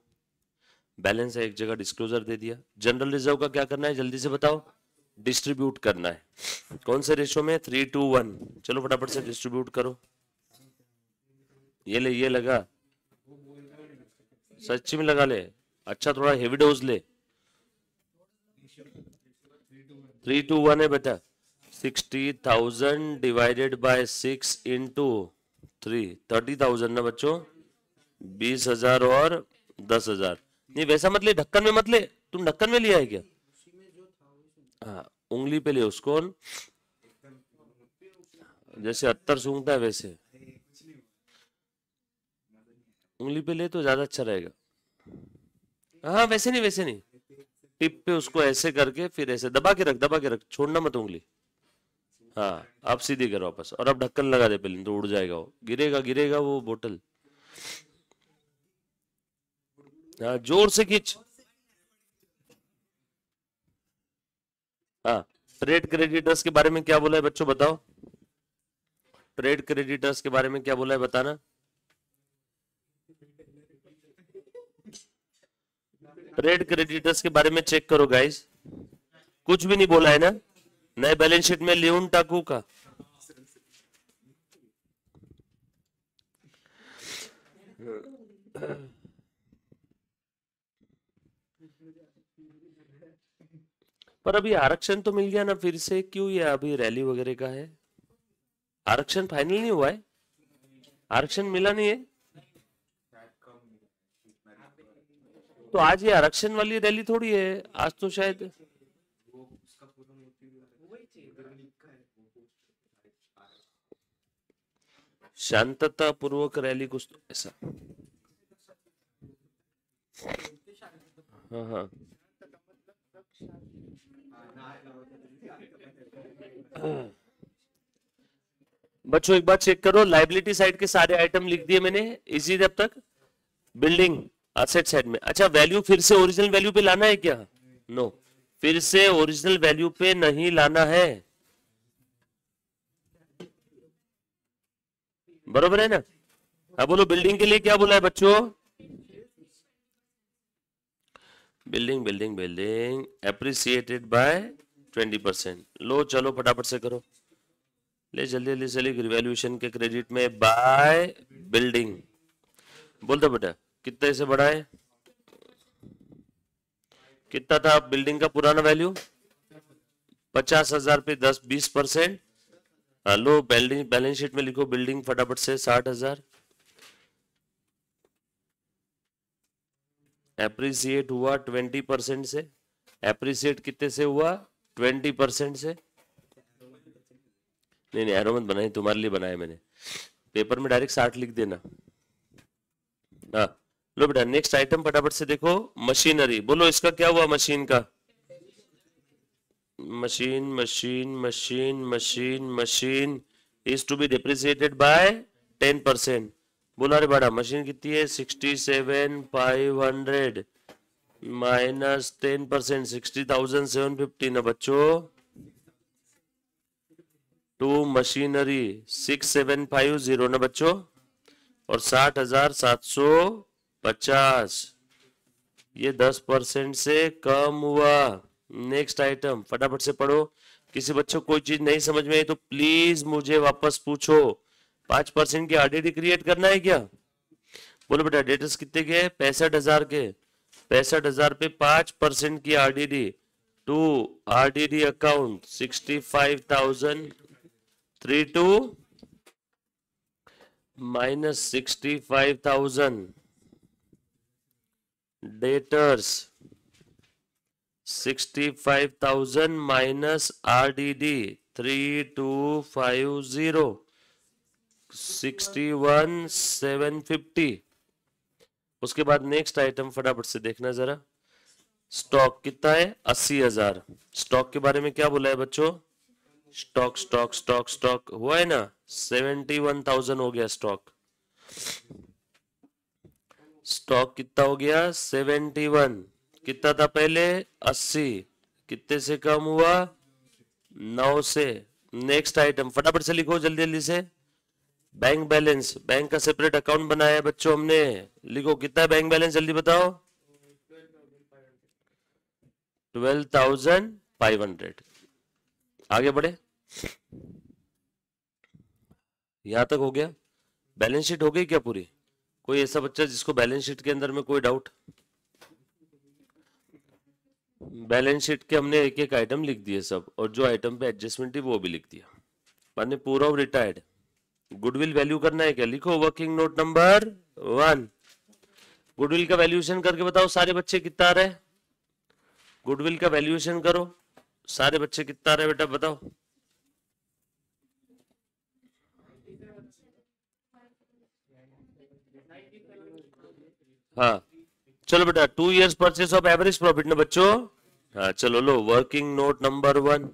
Speaker 1: बैलेंस है एक जगह, डिस्क्लोजर दे दिया। जनरल रिजर्व का क्या करना है जल्दी से बताओ, डिस्ट्रीब्यूट करना है। कौन से रेशो में, 3:1। चलो फटाफट से डिस्ट्रीब्यूट करो। ये ले, ये लगा, सच्ची में लगा ले, अच्छा थोड़ा हेवी डोज ले। 3:1 है बेटा, 60,000 डिवाइडेड बाय 6 इंटू 3, 30,000 ना बच्चों, 20,000 और 10,000। नहीं वैसा मत ले, ढक्कन में मत ले, तुम ढक्कन में लिया है क्या। हाँ उंगली पे ले उसको, जैसे अत्तर सूंघता है वैसे उंगली पे ले तो ज्यादा अच्छा रहेगा। हाँ वैसे नहीं, वैसे नहीं, टिप पे उसको ऐसे करके फिर ऐसे दबा के रख, दबा के रख, छोड़ना मत उंगली। हाँ, अब सीधी करो वापस, और अब ढक्कन लगा दे पहले, तो उड़ जाएगा वो, गिरेगा गिरेगा वो बोतल। हाँ, जोर से खींच। हाँ, ट्रेड क्रेडिटर्स के बारे में क्या बोला है बच्चों, बताओ। ट्रेड क्रेडिटर्स के बारे में क्या बोला है, बताना। ट्रेड क्रेडिटर्स के बारे में चेक करो गाइस, कुछ भी नहीं बोला है ना नए बैलेंस शीट में लियोन टाकू का। पर अभी आरक्षण तो मिल गया ना फिर से, क्यों ये अभी रैली वगैरह का है? आरक्षण फाइनल नहीं हुआ है, आरक्षण मिला नहीं है, तो आज ये आरक्षण वाली रैली थोड़ी है, आज तो शायद शांतता पूर्वक रैली कुछ तो ऐसा। हाँ हाँ, बच्चों एक बात चेक करो, लाइबिलिटी साइड के सारे आइटम लिख दिए मैंने इजी जब तक, बिल्डिंग एसेट साइड में। अच्छा, वैल्यू फिर से ओरिजिनल वैल्यू पे लाना है क्या? नो, फिर से ओरिजिनल वैल्यू पे नहीं लाना है, बरोबर है ना? अब बोलो बिल्डिंग के लिए क्या बोला है बच्चों, building building building appreciated by 20%। लो चलो फटाफट से करो, ले जल्दी जल्दी चलिए, रिवैल्यूएशन के क्रेडिट में बाय बिल्डिंग। बोल दो बेटा, कितना इसे बढ़ाए, कितना था बिल्डिंग का पुराना वैल्यू? 50,000 पे 10-20%। लो बैलेंस शीट में लिखो बिल्डिंग फटाफट से 60,000। एप्रिसिएट हुआ 20% से, एप्रिसिएट कितने से हुआ? 20% से। नहीं नहीं, एरो मत बनाई, तुम्हारे लिए बनाया मैंने, पेपर में डायरेक्ट 60 लिख देना। हाँ, लो बेटा नेक्स्ट आइटम फटाफट से देखो, मशीनरी। बोलो इसका क्या हुआ मशीन का? Machine machine machine machine machine is to be depreciated by 10%। बोला रे बड़ा, मशीन कितनी है? 67,500 माइनस 10%, 60,750 ना बच्चों। टू मशीनरी 6750 ना बच्चों, और 60,750, ये 10% से कम हुआ। नेक्स्ट आइटम फटाफट से पढ़ो, किसी बच्चों को कोई चीज नहीं समझ में आई तो प्लीज मुझे वापस पूछो। 5% की आरडीडी क्रिएट करना है क्या? बोलो बेटा, डेटर्स कितने के? 65,000 के। 65,000 पे 5% की RDD, to RDD account 65,032 minus 65,000 debtors, 65,000 minus RDD 3250, 61,750। उसके बाद नेक्स्ट आइटम फटाफट से देखना जरा, स्टॉक कितना है? 80,000। स्टॉक के बारे में क्या बोला है बच्चों? स्टॉक स्टॉक स्टॉक स्टॉक हुआ है ना, 71,000 हो गया स्टॉक। स्टॉक कितना हो गया? 71। कितना था पहले? 80। कितने से कम हुआ? 9 से। नेक्स्ट आइटम फटाफट से लिखो जल्दी जल्दी से, बैंक बैलेंस। बैंक का सेपरेट अकाउंट बनाया है बच्चों हमने, लिखो कितना है बैंक बैलेंस, जल्दी बताओ। 12,500। आगे बढ़े, यहां तक हो गया। बैलेंस शीट हो गई क्या पूरी? कोई ऐसा बच्चा जिसको बैलेंस शीट के अंदर में कोई डाउट? बैलेंस शीट के हमने एक एक आइटम लिख दिए सब, और जो आइटम पे एडजस्टमेंट थी वो भी लिख दिया। मैंने पूरा रिटायर्ड। गुडविल वैल्यू करना है क्या? लिखो वर्किंग नोट नंबर 1, गुडविल का वैल्यूएशन करके बताओ सारे बच्चे कितना आ रहा है। गुडविल का वैल्यूएशन करो, सारे बच्चे कितना आ रहा है बेटा बताओ। हाँ चलो बेटा, 2 years purchase of average profit ना बच्चों। हाँ चलो लो वर्किंग नोट नंबर 1।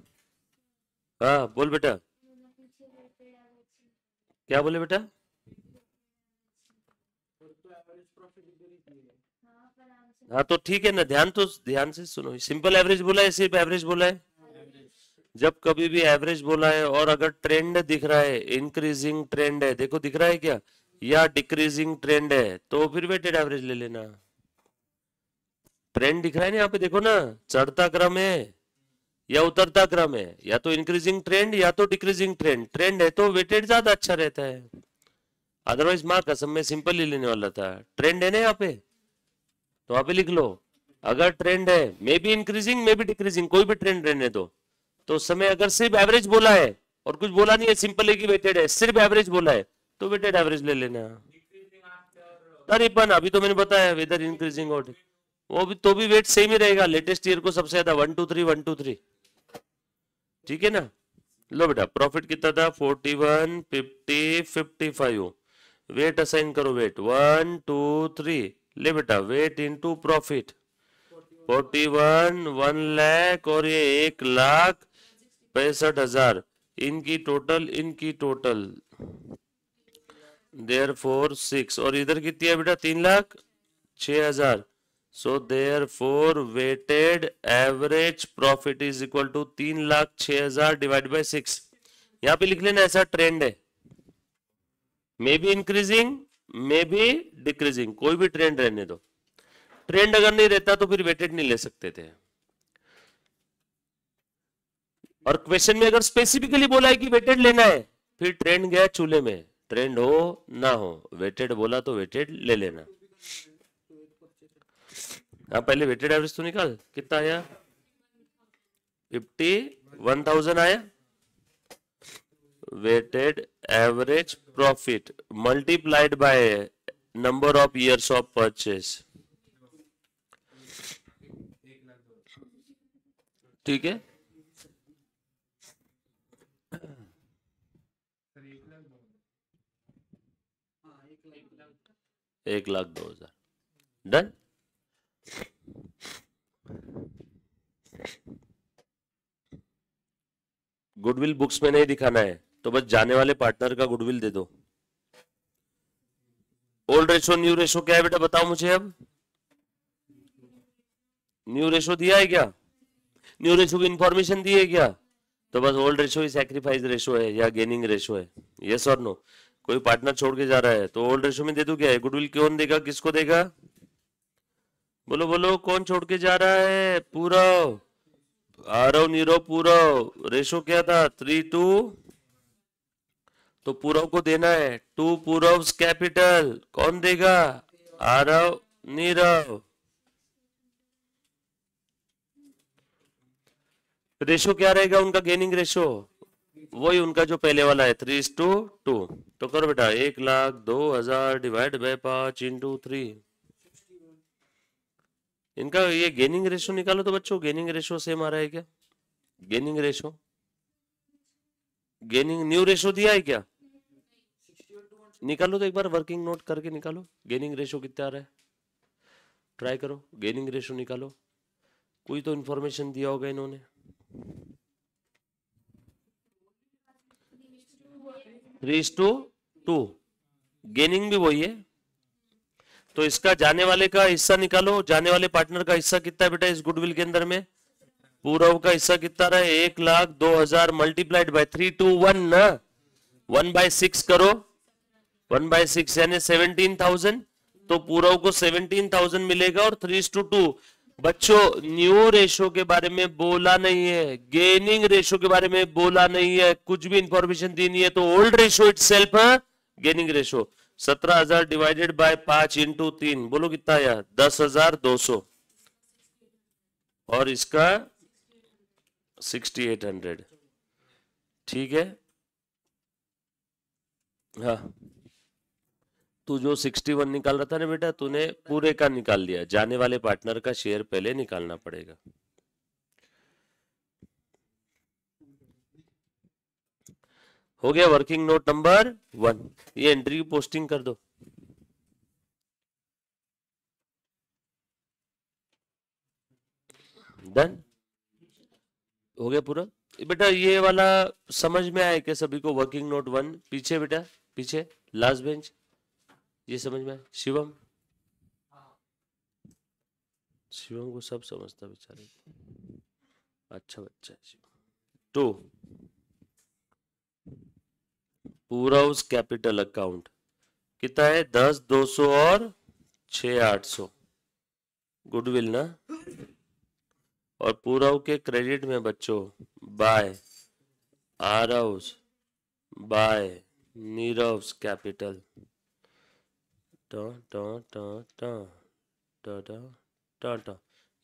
Speaker 1: हाँ बोल बेटा। क्या बोले बेटा? हाँ तो ठीक है ना, ध्यान से सुनो। सिंपल एवरेज बोला है, सिर्फ एवरेज बोला है? जब कभी भी एवरेज बोला है और अगर ट्रेंड दिख रहा है, इंक्रीजिंग ट्रेंड है, देखो दिख रहा है क्या, या डिक्रीजिंग ट्रेंड है, तो फिर वेटेड एवरेज ले लेना। ट्रेंड दिख रहा है ना यहाँ पे, देखो ना, चढ़ता क्रम है या उतरता क्रम है, या तो इंक्रीजिंग ट्रेंड या तो डिक्रीजिंग ट्रेंड। ट्रेंड है तो वेटेड ज्यादा अच्छा रहता है, अदरवाइज माँ कसम में सिंपल ही लेने वाला था। ट्रेंड है ना यहाँ पे, तो वहां पे लिख लो, अगर ट्रेंड है may be increasing may be decreasing, कोई भी ट्रेंड रहने दो, तो उस समय अगर सिर्फ एवरेज बोला है और कुछ बोला नहीं है, सिंपल है कि वेटेड है, सिर्फ एवरेज बोला है, तो वेटेड एवरेज ले लेना। अरे पण अभी तो मैंने बताया वेदर इंक्रीजिंग और वो भी तो भी वेट सेम ही रहेगा, लेटेस्ट ईयर को सबसे ज्यादा 1 2 3 1 2 3, ठीक है ना। लो बेटा प्रॉफिट कितना था, 41 50 55, वेट असाइन करो, वेट 1 2 3, ले बेटा वेट इनटू प्रॉफिट 41 1 लाख और ये 1,65,000, इनकी टोटल देयरफॉर 6, और इधर कितनी है बेटा 3,06,000, so therefore weighted average profit is equal to 3,06,000 divide by 6। यहाँ पे लिख लेना ऐसा ट्रेंड है, may be increasing may be decreasing, कोई भी ट्रेंड रहने दो। ट्रेंड अगर नहीं रहता तो फिर वेटेड नहीं ले सकते थे। और क्वेश्चन में अगर स्पेसिफिकली बोला है कि वेटेड लेना है, फिर ट्रेंड गया चूल्हे में, ट्रेंड हो ना हो, वेटेड बोला तो वेटेड ले लेना। हाँ पहले वेटेड एवरेज तो निकाल, कितना आया 51,000 आया, weighted average profit multiplied by number of years of purchase, ठीक है। 1,02,000 डन। गुडविल बुक्स में नहीं दिखाना है तो बस जाने वाले पार्टनर का गुडविल दे दो। ओल्ड रेशो न्यू रेशो क्या है बेटा बताओ मुझे। अब न्यू रेशो दिया है क्या, न्यू रेशो की इंफॉर्मेशन दी है क्या, तो बस ओल्ड रेशो ही सैक्रिफाइस रेशो है या गेनिंग रेशो है, यस और नो। कोई पार्टनर छोड़ के जा रहा है तो ओल्ड रेशो में दे दू क्या है, गुडविल कौन देगा, किसको देगा, बोलो बोलो कौन छोड़ के जा रहा है, पूरव, आरव नीरव पूरव, रेशो क्या था 3:2, तो पूरव को देना है 2 पूरव कैपिटल, कौन देगा, आरव नीरव। रेशो क्या रहेगा उनका, गेनिंग रेशो, वही उनका जो पहले वाला है 3:2, तो करो बेटा 1,02,000 डिवाइड बाय 5 इंटू 3, इनका ये गेनिंग रेशो निकालो। तो बच्चों गेनिंग रेशो सेम आ रहा है क्या, gaining ratio, gaining new ratio दिया है क्या, निकालो तो एक बार वर्किंग नोट करके निकालो, गेनिंग रेशो कितना आ रहा है, ट्राई करो गेनिंग रेशो निकालो, कोई तो इंफॉर्मेशन दिया होगा इन्होंने। 3:2, गेनिंग भी वही है, तो इसका जाने वाले का हिस्सा निकालो, जाने वाले पार्टनर का हिस्सा कितना है बेटा इस गुडविल के अंदर में, पूरव का हिस्सा कितना रहा है 1,02,000 मल्टीप्लाइड बाय 321 ना, 1/6 करो, 1/6 यानी 17,000, तो पूरव को 17,000 मिलेगा और 3:2। बच्चों न्यू रेशो के बारे में बोला नहीं है, गेनिंग रेशो के बारे में बोला नहीं है, कुछ भी इंफॉर्मेशन दी नहीं है, तो ओल्ड रेशो इटसेल्फ है gaining ratio. 17,000 divided by 5 into 3, बोलो कितना आया 10,200, और इसका 6,800, ठीक है। हाँ तू जो 61 निकाल रहा था ना बेटा, तूने पूरे का निकाल लिया, जाने वाले पार्टनर का शेयर पहले निकालना पड़ेगा। हो गया वर्किंग नोट नंबर 1, ये एंट्री की पोस्टिंग कर दो। डन हो गया पूरा बेटा। ये वाला समझ में आया क्या सभी को, वर्किंग नोट 1 पीछे बेटा पीछे लास्ट बेंच, ये समझ में आया? शिवम, शिवम को सब समझता बेचारे, अच्छा बच्चा है शिवम। टू, पूरा उस कैपिटल अकाउंट कितना है? 10 200 और 6 800 गुडविल ना। और पूरा के क्रेडिट में बच्चों बाय आरव्स बाय नीरव्स कैपिटल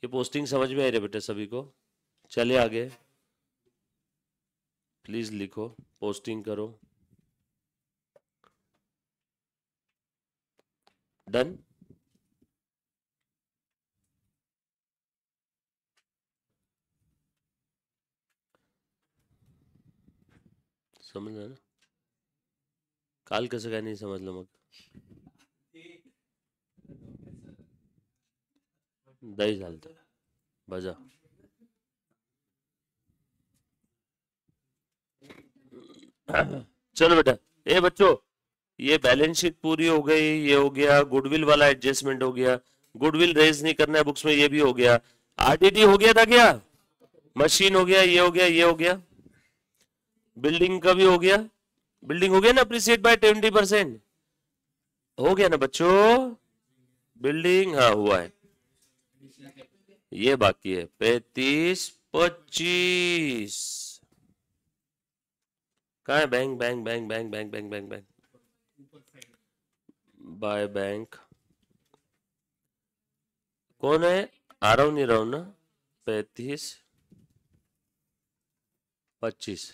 Speaker 1: ये पोस्टिंग समझ में आ रही है बेटा सभी को? चले आगे, प्लीज लिखो, पोस्टिंग करो। डन। समझ ना, काल कसं काय नाही समजलं मग? दही झालत बजा। चलो बेटा, ए बच्चों, ये बैलेंस शीट पूरी हो गई, ये हो गया, गुडविल वाला एडजस्टमेंट हो गया, गुडविल रेज नहीं करना है बुक्स में, ये भी हो गया, आरटीटी हो गया था क्या? मशीन हो गया, ये हो गया, ये हो गया, बिल्डिंग का भी हो गया, बिल्डिंग हो गया ना, अप्रिसिएट बाय 20%, हो गया ना बच्चों? बिल्डिंग हाँ हुआ है, ये बाकी है 35 25। कहाँ है? Bank bank bank bank bank bank bank bank by bank कौन है? आ रहा हूं, नहीं रहा हूं ना? 35 25।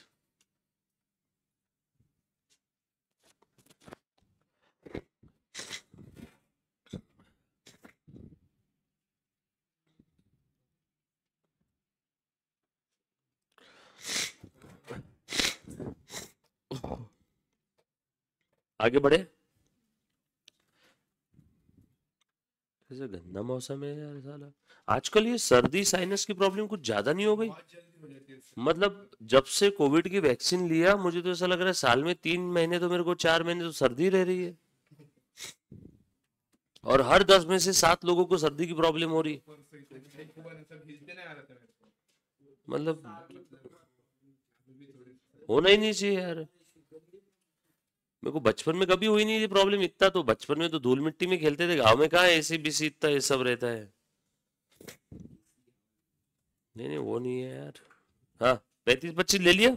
Speaker 1: आगे बढ़े। कैसे गंदा मौसम है यार साला, आजकल ये सर्दी साइनस की प्रॉब्लम कुछ ज्यादा नहीं हो गई? मतलब जब से कोविड की वैक्सीन लिया मुझे तो ऐसा लग रहा है साल में 3 महीने तो मेरे को 4 महीने तो सर्दी रह रही है, और हर 10 में से 7 लोगों को सर्दी की प्रॉब्लम हो रही। मतलब होना ही नहीं चाहिए यार, मेरे को बचपन में कभी हुई नहीं ये प्रॉब्लम। इतना तो बचपन में तो धूल मिट्टी में खेलते थे, गांव में कहाँ एसी बीसी इतना ये सब रहता है। नहीं नहीं वो नहीं है यार। हाँ 35 25 ले लिया।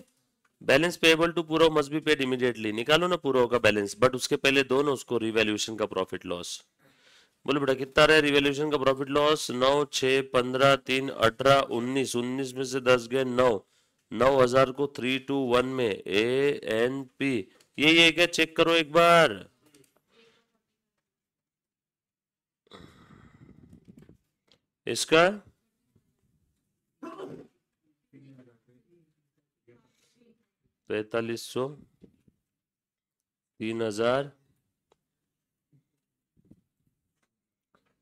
Speaker 1: बैलेंस पेएबल टू पूरा मस्ट बी पेड इमीडिएटली, निकालो ना पूरा का बैलेंस, बट उसके पहले दो ना उसको रिवैल्यूएशन का प्रॉफिट लॉस। बोलो बेटा कितना रहा रिवैल्यूएशन का प्रॉफिट लॉस? 9 6 15 3 18 19, 19 में से 10 गए 9, 9,000 को 3 2 1 में ANP, ये क्या चेक करो एक बार। इसका 4500 3,000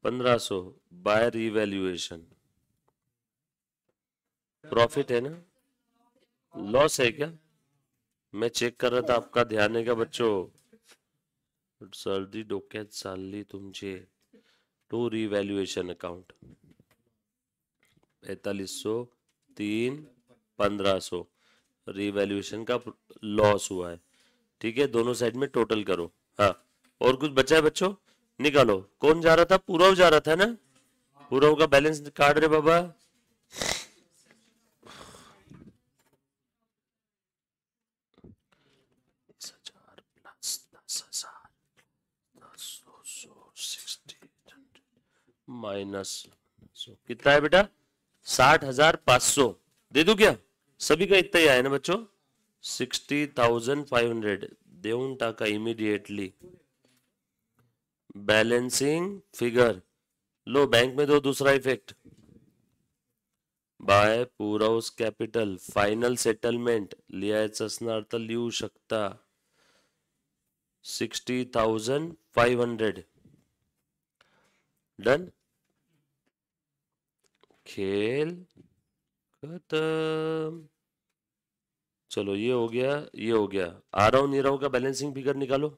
Speaker 1: 1500 बाय रिवैल्यूएशन, प्रॉफिट है ना? लॉस है क्या? मैं चेक कर रहा था, आपका ध्यान है क्या बच्चों? सर्दी डोक्यात चालली तुमचे। टू रिवैल्यूएशन अकाउंट 4500 3 1500 रिवैल्यूएशन का लॉस हुआ है, ठीक है? दोनों साइड में टोटल करो। हाँ और कुछ बचा है बच्चों? निकालो। कौन जा रहा था? पूरव जा रहा था ना? पूरव का बैलेंस काट रहे बाबा। माइनस कितना है बेटा? 60,500 दे दू क्या? सभी का इतना ही आया ना बच्चों? 60,500 देऊन टाका इमीडिएटली। बैलेंसिंग फिगर लो, बैंक में दो दूसरा इफेक्ट बाय पुरवस कॅपिटल फायनल सेटलमेंट लिहायचं असणार तर लिहू शकता 60,500 डन। खेल खत्म। चलो ये हो गया, ये हो गया। आरव नीरव का बैलेंसिंग फिगर निकालो।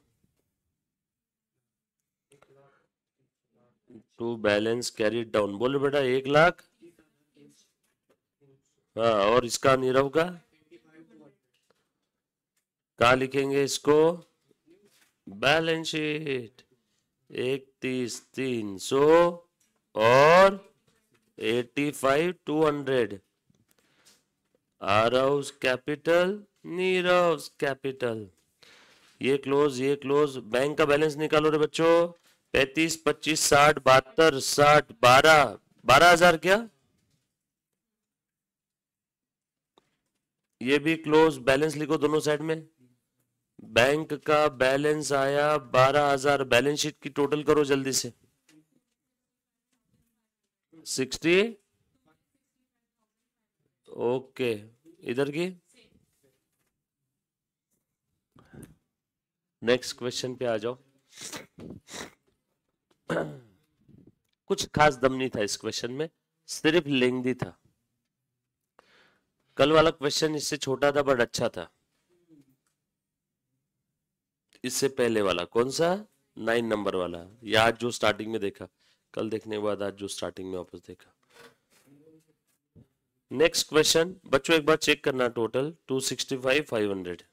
Speaker 1: टू बैलेंस कैरी डाउन, बोलो बेटा 1 लाख। हाँ, और इसका नीरव का कहाँ लिखेंगे इसको? Balance sheet. 31,300 और 85,200। Aarav capital, Nirav capital. ये क्लोज, ये क्लोज। बैंक का बैलेंस निकालो रे बच्चों। 35, 25, 60, 72, 60, 12,000 क्या? ये भी क्लोज। बैलेंस लिखो दोनों साइड में। बैंक का बैलेंस आया 12,000। बैलेंस शीट की टोटल करो जल्दी से। 60। ओके, इधर की नेक्स्ट क्वेश्चन पे आ जाओ। कुछ खास दम नहीं था इस क्वेश्चन में, सिर्फ लेंथी था। कल वाला क्वेश्चन इससे छोटा था बट अच्छा था। इससे पहले वाला कौन सा? 9 नंबर वाला, या आज जो स्टार्टिंग में देखा, कल देखने के बाद आज जो स्टार्टिंग में वापस देखा। नेक्स्ट क्वेश्चन बच्चों एक बार चेक करना। टोटल 265, 500।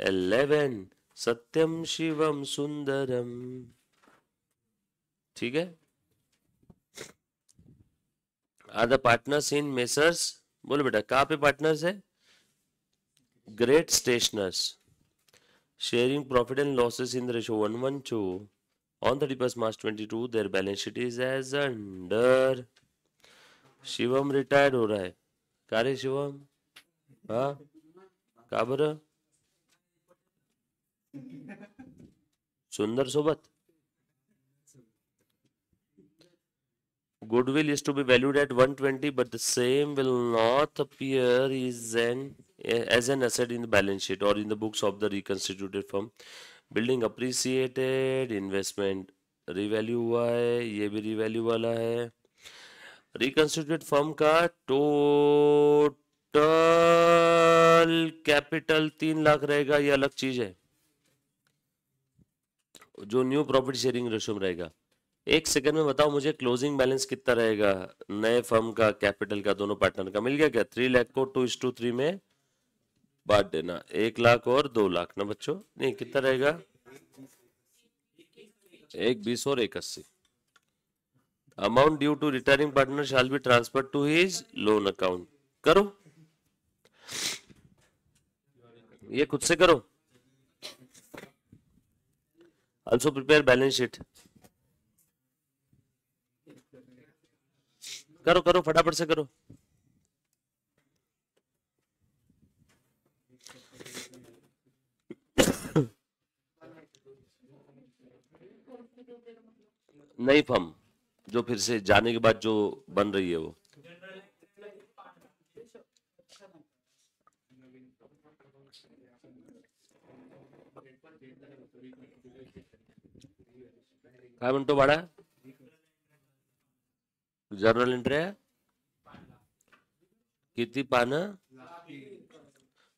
Speaker 1: 11 सत्यम शिवम सुंदरम। ठीक है। Are the partners in messrs, बोलो बेटा कहाँ पे पार्टनर्स है? Great stationers. Sharing profit and losses in the ratio 1:2 on 31st March 22, their balance sheet is as under। Shivam retired हो रहा है। का रे शिवम? हाँ, का बरं? सुंदर सोबत। Goodwill is to be valued at 120, but the same will not appear as an asset in the balance sheet or in the books of the reconstituted firm. Building appreciated, investment revalue हुआ है, ये भी revalue वाला है। रिकंस्टिट्यूटेड firm का total capital 3 lakh रहेगा, ये अलग चीज है जो न्यू प्रॉफिट शेयरिंग रेशियो में रहेगा। एक सेकंड में बताओ मुझे क्लोजिंग बैलेंस कितना रहेगा नए फर्म का, कैपिटल का, दोनों पार्टनर का मिल गया क्या? 3 लाख को 2:3 में बांट देना। 1 लाख और 2 लाख ना बच्चों? नहीं, कितना रहेगा? 1:20 और 1:80। Amount due to retiring partner shall be transfer to his loan account. करो, ये खुद से करो। Also prepare balance sheet. करो करो, फटाफट से करो। नई फर्म जो फिर से जाने के बाद जो बन रही है वो। काय म्हणतो बाळा? जर्नल एंट्री आहे किती पानं?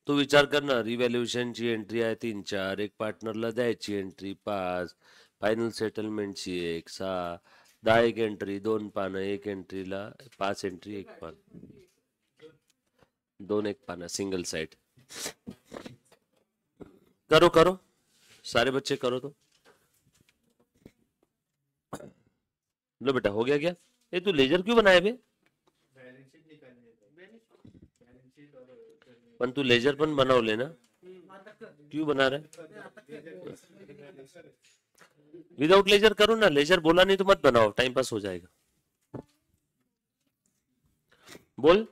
Speaker 1: तू विचार कर ना, रिव्हॅल्युएशनची एंट्री आहे 3-4, एक पार्टनरला द्यायची एंट्री 5, फायनल सेटलमेंटची 1, 6, 10 एक एंट्री 2 पानं, एक एंट्रीला 5 एंट्री 1 पान, 2 एक पाना, सिंगल साइड। करो करो, सारे बच्चे करो तो। लो बेटा, हो गया क्या? ये तू लेजर क्यों बनाया बे? पण तू लेजर पण बनवले ना, क्यों बना रहा है? विदाउट लेजर करो ना। लेजर बोला नहीं तो मत बनाओ, टाइम पास हो जाएगा। बोल।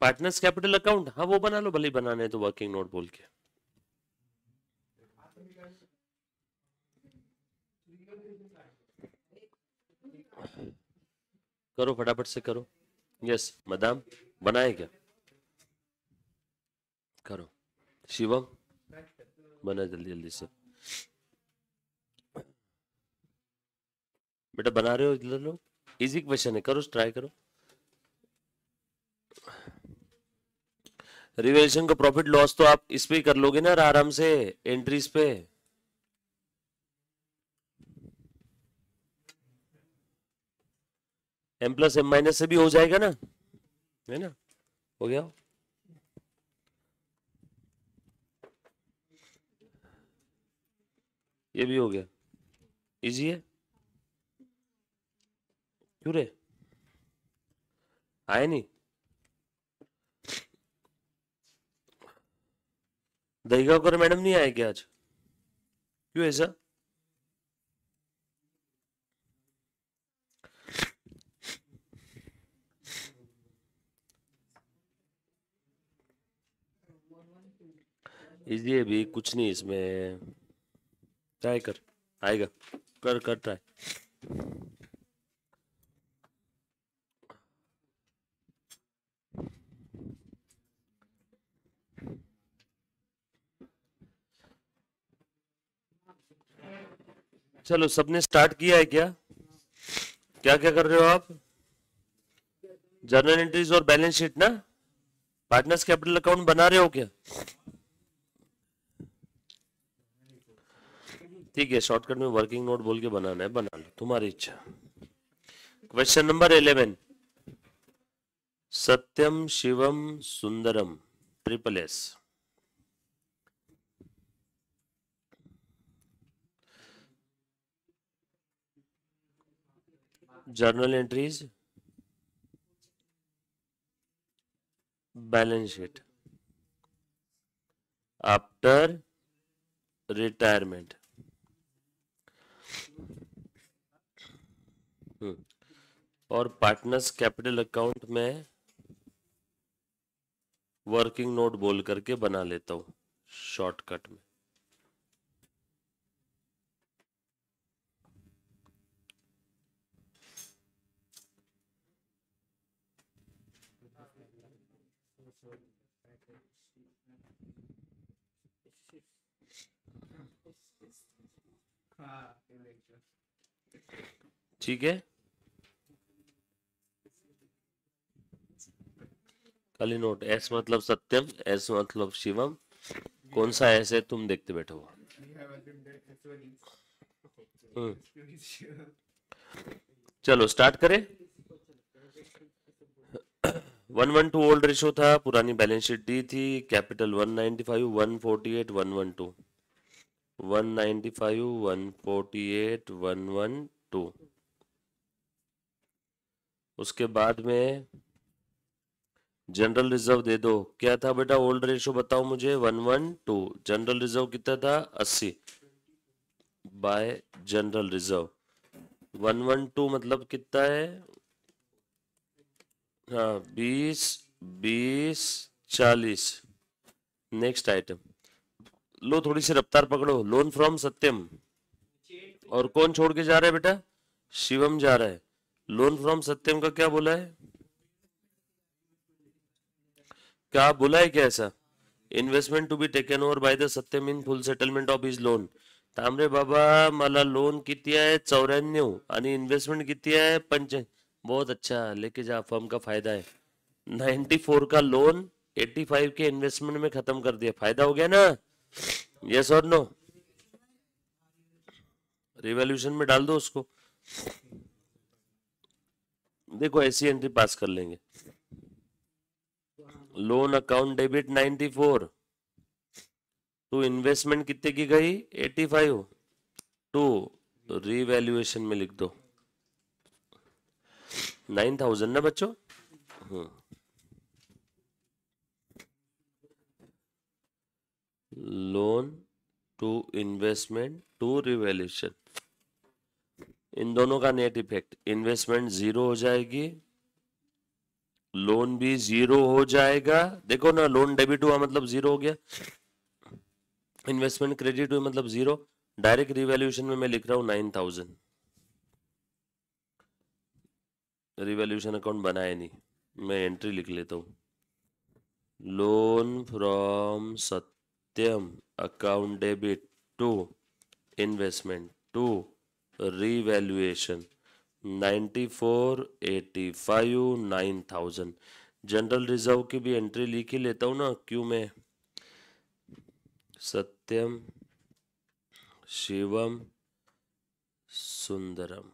Speaker 1: पार्टनर्स कैपिटल अकाउंट, हाँ वो बना लो, भले बनाने है तो वर्किंग नोट बोल के। करो फटाफट से करो। यस मैडम, बनाए क्या? करो। शिवम बना जल्दी जल्दी से। बेटा बना रहे हो इधर लोग? इजी क्वेश्चन है, करो ट्राई करो। रिवैल्यूएशन का प्रॉफिट लॉस तो आप इस पे ही कर लोगे ना आराम से, एंट्रीज पे। एम प्लस एम माइनस से भी हो जाएगा ना, है ना? हो गया। ये भी हो गया, इजी है। क्यों रे, आए नहीं? दहीगांवकर मैडम नहीं आए क्या आज? क्यों ऐसा? इजी है भी, कुछ नहीं इसमें, ट्राई कर, आएगा। कर कर ट्राई। चलो, सबने स्टार्ट किया है क्या? क्या क्या कर रहे हो आप? जर्नल एंट्रीज और बैलेंस शीट ना, पार्टनर्स कैपिटल अकाउंट बना रहे हो क्या? ठीक है, शॉर्टकट में वर्किंग नोट बोल के बनाना है, बना लो, तुम्हारी इच्छा। Question number 11, Satyam Shivam Sundaram, triple S. Journal entries, balance sheet after retirement. और पार्टनर्स कैपिटल अकाउंट में वर्किंग नोट बोल करके बना लेता हूं शॉर्टकट में। ठीक है, खाली नोट, एस मतलब सत्यम, एस मतलब शिवम, कौन सा एस है तुम देखते बैठो। चलो स्टार्ट करें। 112 ओल्ड रेशो था, पुरानी बैलेंस शीट दी थी, कैपिटल 195, 148, 112, 195, 148, 112। उसके बाद में जनरल रिजर्व दे दो। क्या था बेटा ओल्ड रेशो, बताओ मुझे। 112, जनरल रिजर्व कितना था? 80 बाय जनरल रिजर्व। 112 मतलब कितना है? हाँ, 20, 20, 40। नेक्स्ट आइटम, लो थोड़ी सी रफ्तार पकड़ो। लोन फ्रॉम सत्यम, और कौन छोड़ के जा रहा है बेटा? शिवम जा रहा है। लोन फ्रॉम सत्यम का क्या बोला है? क्या बोला है क्या ऐसा? Investment to be taken over by the Satyam in full settlement of his loan. Tambre बाबा, मला लोन किती आहे? 94, आणि इन्व्हेस्टमेंट किती आहे? 5. बहुत अच्छा, लेके जा, फर्म का फायदा है। 94 का लोन 85 के इन्वेस्टमेंट में खत्म कर दिया, फायदा हो गया ना? यस और नो? रिवॉल्यूशन में डाल दो उसको, देखो ऐसी एंट्री पास कर लेंगे। Loan account debit 94, to investment कितने की गई? 85, टू रीवैल्यूएशन में लिख दो 9000 ना बच्चों। Loan to investment to revaluation, इन दोनों का नेट इफेक्ट, इन्वेस्टमेंट जीरो हो जाएगी, लोन भी जीरो हो जाएगा। देखो ना, लोन डेबिट हुआ मतलब जीरो हो गया, इन्वेस्टमेंट क्रेडिट हुई मतलब जीरो। डायरेक्ट रिवैल्यूएशन में मैं लिख रहा हूं 9000। रिवैल्यूएशन अकाउंट बनाया नहीं, मैं एंट्री लिख लेता हूँ। Loan from Satyam account debit to investment to revaluation 94, 85, 9000। General reserve की भी एंट्री लिख ही लेता हूँ ना क्यू में। सत्यम शिवम सुंदरम।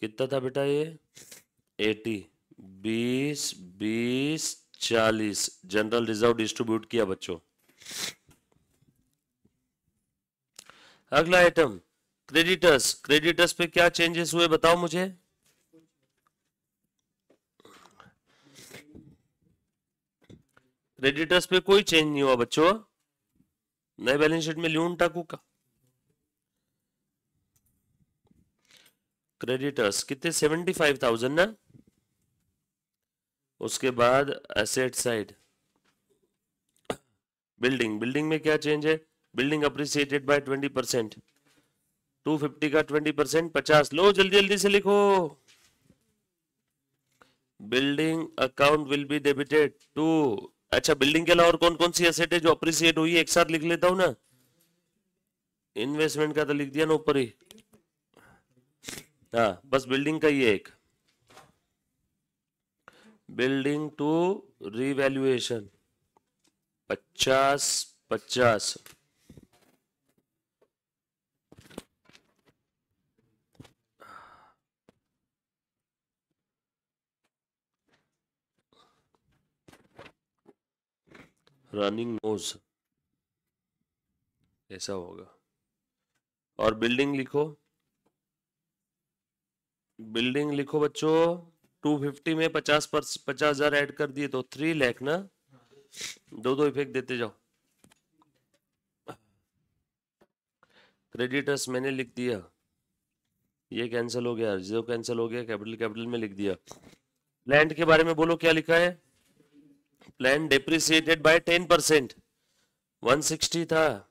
Speaker 1: कितना था बेटा ये? 80। 20 20 40 जनरल रिजर्व डिस्ट्रीब्यूट किया बच्चों। अगला आइटम क्रेडिटर्स। क्रेडिटर्स पे क्या चेंजेस हुए बताओ मुझे। क्रेडिटर्स पे कोई चेंज नहीं हुआ बच्चों। नए बैलेंस शीट में ल्यून टाकू का क्रेडिटर्स कितने? 75,000 ना। उसके बाद एसेट साइड बिल्डिंग। बिल्डिंग में क्या चेंज है? Building appreciated by 20%। 250 का 20% 50। लो जल्दी जल्दी से लिखो। Building account will be debited to. अच्छा बिल्डिंग के अलावा और कौन कौन सी एसेट है जो अप्रिसिएट हुई है? एक साथ लिख लेता हूं ना। इन्वेस्टमेंट का तो लिख दिया ना ऊपर ही। हाँ बस बिल्डिंग का ही है एक। Building to revaluation 50-50। Running notes ऐसा होगा। और बिल्डिंग लिखो। बिल्डिंग लिखो बच्चों। 250 में 50,000 ऐड कर दिए तो 3 लाख ना। दो दो इफेक्ट देते जाओ। क्रेडिटर्स मैंने लिख दिया। ये कैंसिल हो गया, रिजर्व कैंसिल हो गया, कैपिटल कैपिटल में लिख दिया। प्लांट के बारे में बोलो क्या लिखा है? Plant depreciated bye 10%। 160 था।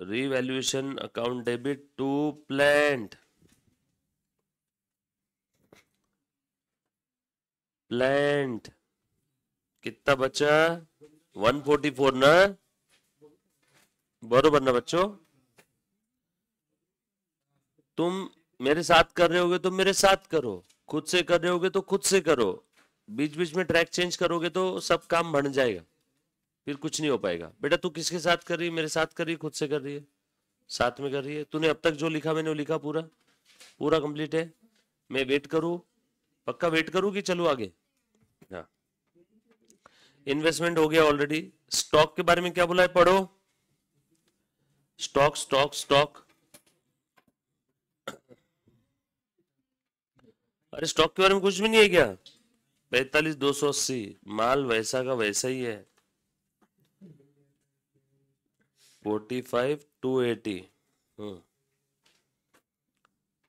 Speaker 1: Revaluation account debit to plant. Plant कितना बचा? 144 ना। बरोबर ना बच्चों? तुम मेरे साथ कर रहे होगे तो मेरे साथ करो, खुद से कर रहे होगे तो खुद से करो। बीच बीच में ट्रैक चेंज करोगे तो सब काम बढ़ जाएगा, फिर कुछ नहीं हो पाएगा। बेटा तू किसके साथ कर रही है? मेरे साथ कर रही है, खुद से कर रही है, साथ में कर रही है? तूने अब तक जो लिखा मैंने वो लिखा पूरा पूरा कंप्लीट है। मैं वेट करूं? पक्का वेट करूं कि चलो आगे? हाँ इन्वेस्टमेंट हो गया ऑलरेडी। स्टॉक के बारे में क्या बोला है पढ़ो। Stock stock stock. अरे स्टॉक के बारे में कुछ भी नहीं है क्या? 45,280 माल वैसा का वैसा ही है। 45,280।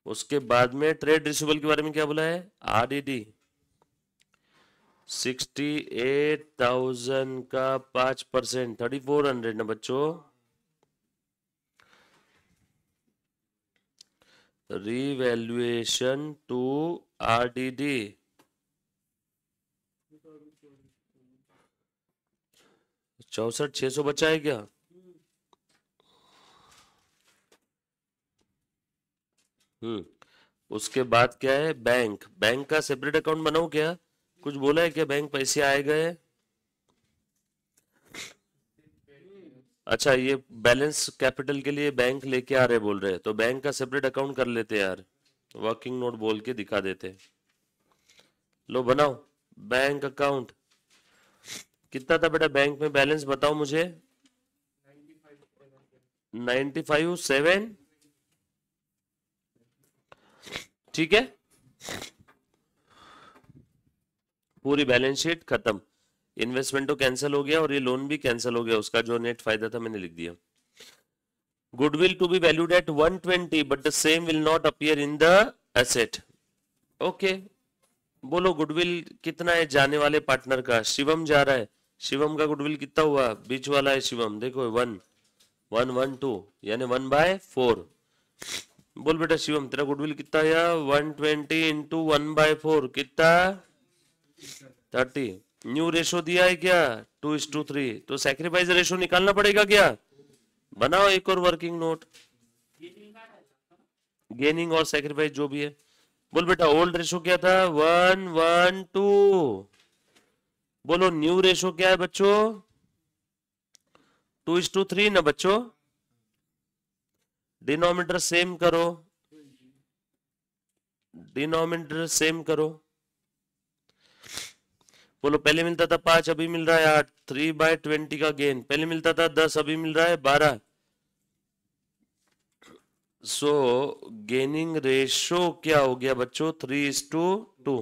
Speaker 1: उसके बाद में ट्रेड रिसीवेबल के बारे में क्या बोला है? आरडीडी 68,000 का 5% 3,400 ना बच्चों। रिवैल्यूएशन टू आरडीडी 64,600 बचा है क्या? उसके बाद क्या है? बैंक। बैंक का सेपरेट अकाउंट बनाओ क्या? कुछ बोला है क्या? बैंक पैसे आए गए? अच्छा ये बैलेंस कैपिटल के लिए बैंक लेके आ रहे बोल रहे हैं तो बैंक का सेपरेट अकाउंट कर लेते यार। वर्किंग नोट बोल के दिखा देते। लो बनाओ बैंक अकाउंट। कितना था बेटा बैंक में बैलेंस बताओ मुझे। 95,700 ठीक है। पूरी बैलेंस शीट खत्म। इन्वेस्टमेंट तो कैंसिल हो गया और ये लोन भी कैंसिल हो गया। उसका जो नेट फायदा था मैंने लिख दिया। Goodwill to be valued at 120 but the same will not appear in the asset. Okay बोलो गुडविल कितना है जाने वाले पार्टनर का? शिवम जा रहा है। शिवम का गुडविल कितना हुआ? बीच वाला है शिवम देखो 1,112 यानी 1/4। बोल बेटा शिवम तेरा गुडविल कितना आया? 120 इंटू 1/4 कितना? 30। न्यू रेशो दिया है क्या? 2:3। तो सैक्रिफाइस रेशो निकालना पड़ेगा क्या? बनाओ एक और वर्किंग नोट। गेनिंग और सैक्रिफाइस जो भी है बोल बेटा ओल्ड रेशो क्या था 1:1:2। बोलो न्यू रेशो क्या है बच्चों 2:3 ना बच्चों। डिनोमिनेटर सेम करो, डिनोमिनेटर सेम करो। बोलो पहले मिलता था 5 अभी मिल रहा है 8, 3/20 का गेन। पहले मिलता था 10 अभी मिल रहा है 12। सो गेनिंग रेशो क्या हो गया बच्चों 3:2।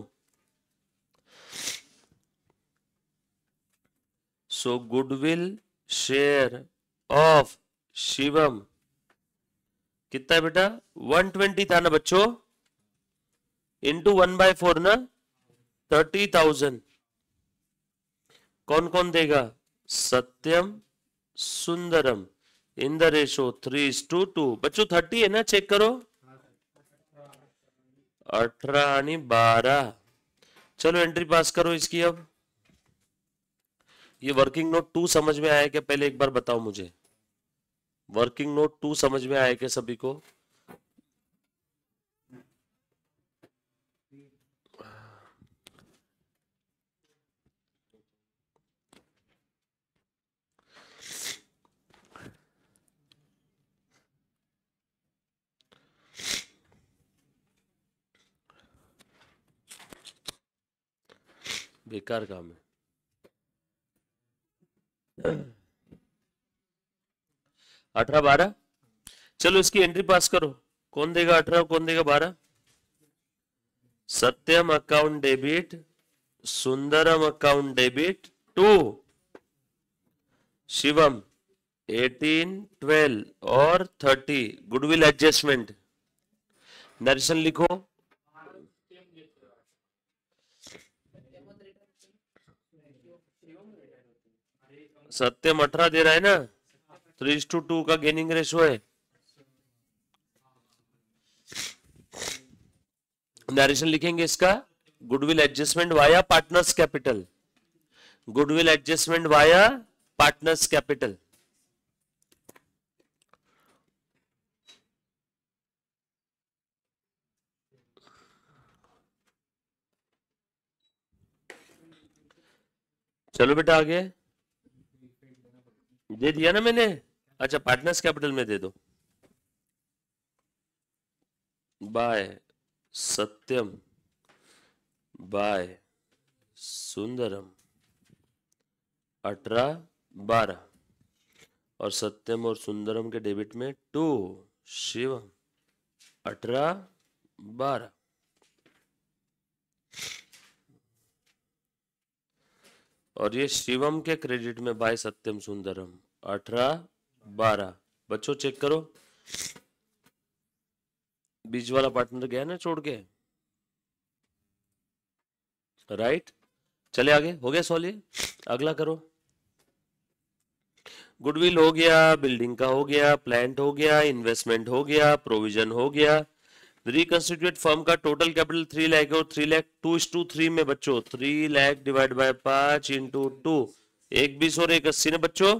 Speaker 1: सो गुडविल शेयर ऑफ शिवम कितना है बेटा 120 था ना बच्चों, इंटू 1/4 ना 30,000। कौन कौन देगा सत्यम सुंदरम इन द रेशो 3:2। बच्चों 30 है ना, चेक करो 18 आणि 12। चलो एंट्री पास करो इसकी। अब ये वर्किंग नोट 2 समझ में आया क्या पहले एक बार बताओ मुझे। वर्किंग नोट 2 समझ में आया क्या सभी को। बेकार काम है। 18-12 चलो इसकी एंट्री पास करो। कौन देगा 18 कौन देगा 12। Satyam account debit, Sundaram account debit to Shivam 18, 12 और 30। गुडविल एडजस्टमेंट नरेशन लिखो। सत्यम 18 दे रहा है ना, 3:2 का गेनिंग रेशो है। नरेशन लिखेंगे इसका goodwill adjustment via partners capital, goodwill adjustment via partners capital. चलो बेटा आगे दे दिया ना मैंने। अच्छा पार्टनर्स कैपिटल में दे दो बाय सत्यम बाय सुंदरम 18-12 और सत्यम और सुंदरम के डेबिट में 2 शिवम 18-12। और ये शिवम के क्रेडिट में बाय सत्यम सुंदरम 18-12। बच्चों चेक करो बीच वाला पार्टनर गया ना छोड़ के, राइट। चले आगे हो गया सॉल्व ये। अगला करो। गुडविल हो गया, बिल्डिंग का हो गया, प्लांट हो गया, इन्वेस्टमेंट हो गया, प्रोविजन हो गया। रिकंस्टिट्यूट फर्म का टोटल कैपिटल 3 लाख और 3 लाख 2:3 में बच्चों 3 लाख डिवाइड बाय 5 इंटू 2 1:20 और 1:80 ना बच्चों।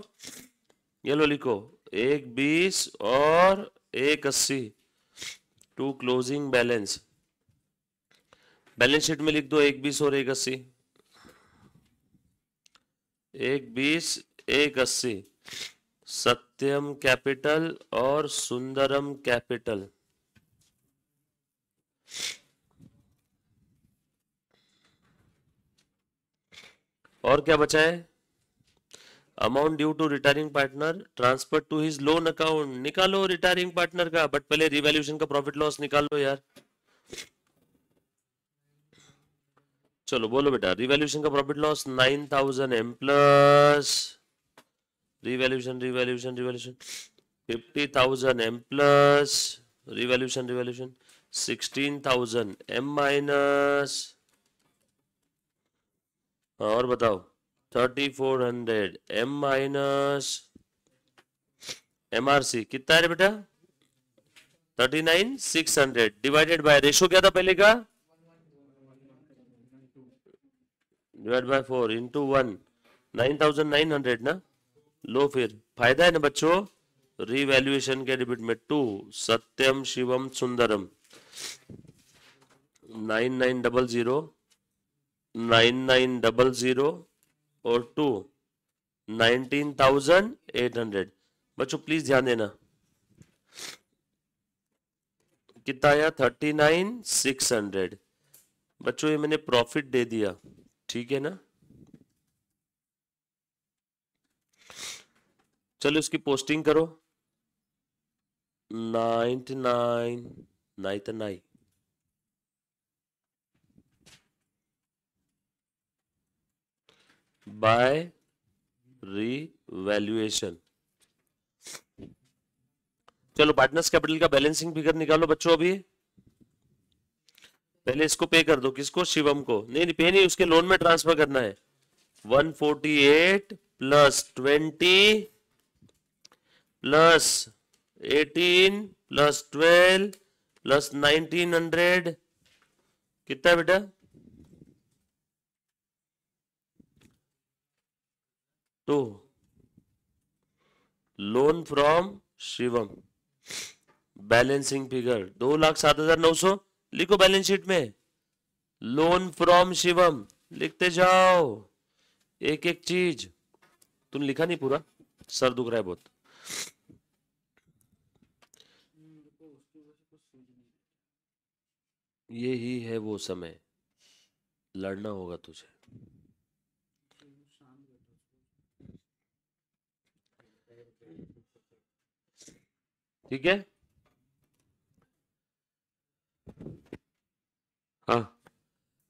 Speaker 1: ये लो लिखो 1:20 और 1:80 to closing balance. Balance sheet में लिख दो 1:20 और 1:80 1:20 1:80 सत्यम कैपिटल और सुंदरम कैपिटल। और क्या बचा है amount due to retiring partner transfer to his loan account. निकालो रिटायरिंग पार्टनर का, बट पहले रिवैल्यूएशन का प्रॉफिट लॉस निकालो यार। चलो बोलो बेटा रिवैल्यूएशन का profit loss 9,000 M plus revaluation 50,000 M plus revaluation 16,000 M minus. और बताओ 3,400 एम माइनस एमआरसी कितना है बेटा 39,600 डिवाइडेड बाय रेशो क्या था पहले का डिवाइड बाय 4 इंटू 1 9,900 ना। लो फिर फायदा है ना बच्चों रिवैल्यूएशन के डेबिट में 2 सत्यम शिवम सुंदरम 9900 9900 और 2 19,800। बच्चों प्लीज ध्यान देना, कितना आया 39,600। बच्चों ये मैंने प्रॉफिट दे दिया, ठीक है ना। चलो इसकी पोस्टिंग करो। 99 नाई तो नाई बाय रीवैल्यूएशन। चलो पार्टनर्स कैपिटल का बैलेंसिंग फिगर निकालो बच्चों। अभी पहले इसको पे कर दो। किसको? शिवम को। नहीं नहीं पे नहीं, उसके लोन में ट्रांसफर करना है। 148 प्लस 20 प्लस 18 प्लस 12 प्लस 1900 कितना है बेटा? To loan from Shivam balancing figure 2,07,900 लिखो बैलेंस शीट में। लोन फ्रॉम शिवम लिखते जाओ एक एक चीज। तुम लिखा नहीं पूरा, सर दुख रहा है बहुत। ये ही है वो समय, लड़ना होगा तुझे। ठीक है। हाँ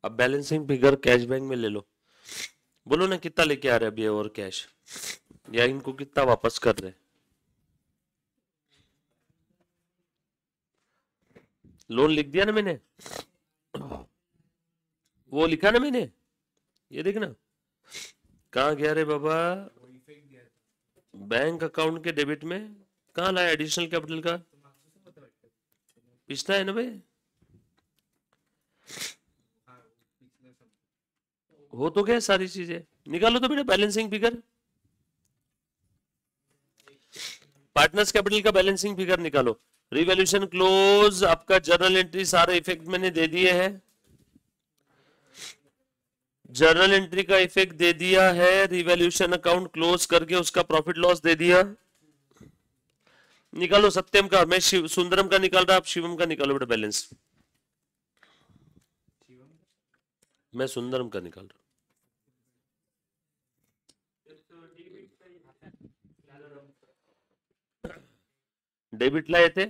Speaker 1: अब बैलेंसिंग फिगर कैश बैंक में ले लो। बोलो ना कितना लेके आ रहे अभी और कैश, या इनको कितना वापस कर रहे। लोन लिख दिया ना मैंने, वो लिखा ना मैंने, ये देखना कहाँ गया रे बाबा। बैंक अकाउंट के डेबिट में कहाँ लाया एडिशनल कैपिटल का? पिछला है ना भाई, हो तो गया सारी चीजें। निकालो तो बेटा बैलेंसिंग फिगर, पार्टनर्स कैपिटल का बैलेंसिंग फिगर निकालो। रिवैल्यूएशन क्लोज, आपका जर्नल एंट्री सारे इफेक्ट मैंने दे दिए हैं। जर्नल एंट्री का इफेक्ट दे दिया है, रिवैल्यूएशन अकाउंट क्लोज करके उसका प्रॉफिट लॉस दे दिया। निकालो सत्यम का, मैं सुंदरम का निकाल रहा, आप शिवम का निकालो बेटा बैलेंस। मैं सुंदरम का निकाल रहा हूं। डेबिट ला येते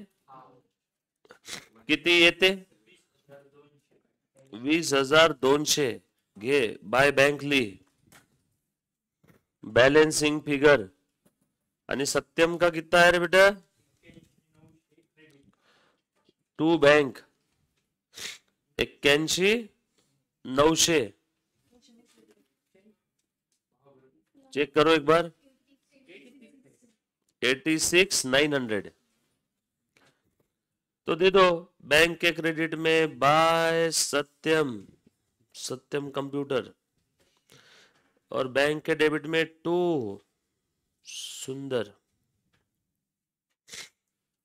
Speaker 1: किती येते? 20,200 घे बाय बँक ली बैलेंसिंग फिगर। आणि सत्यम का कितना है रे बेटा? To bank 81,900। चेक करो एक बार, 86,900 तो दे दो। बैंक के क्रेडिट में बाय सत्यम, सत्यम कंप्यूटर, और बैंक के डेबिट में टू सुंदर।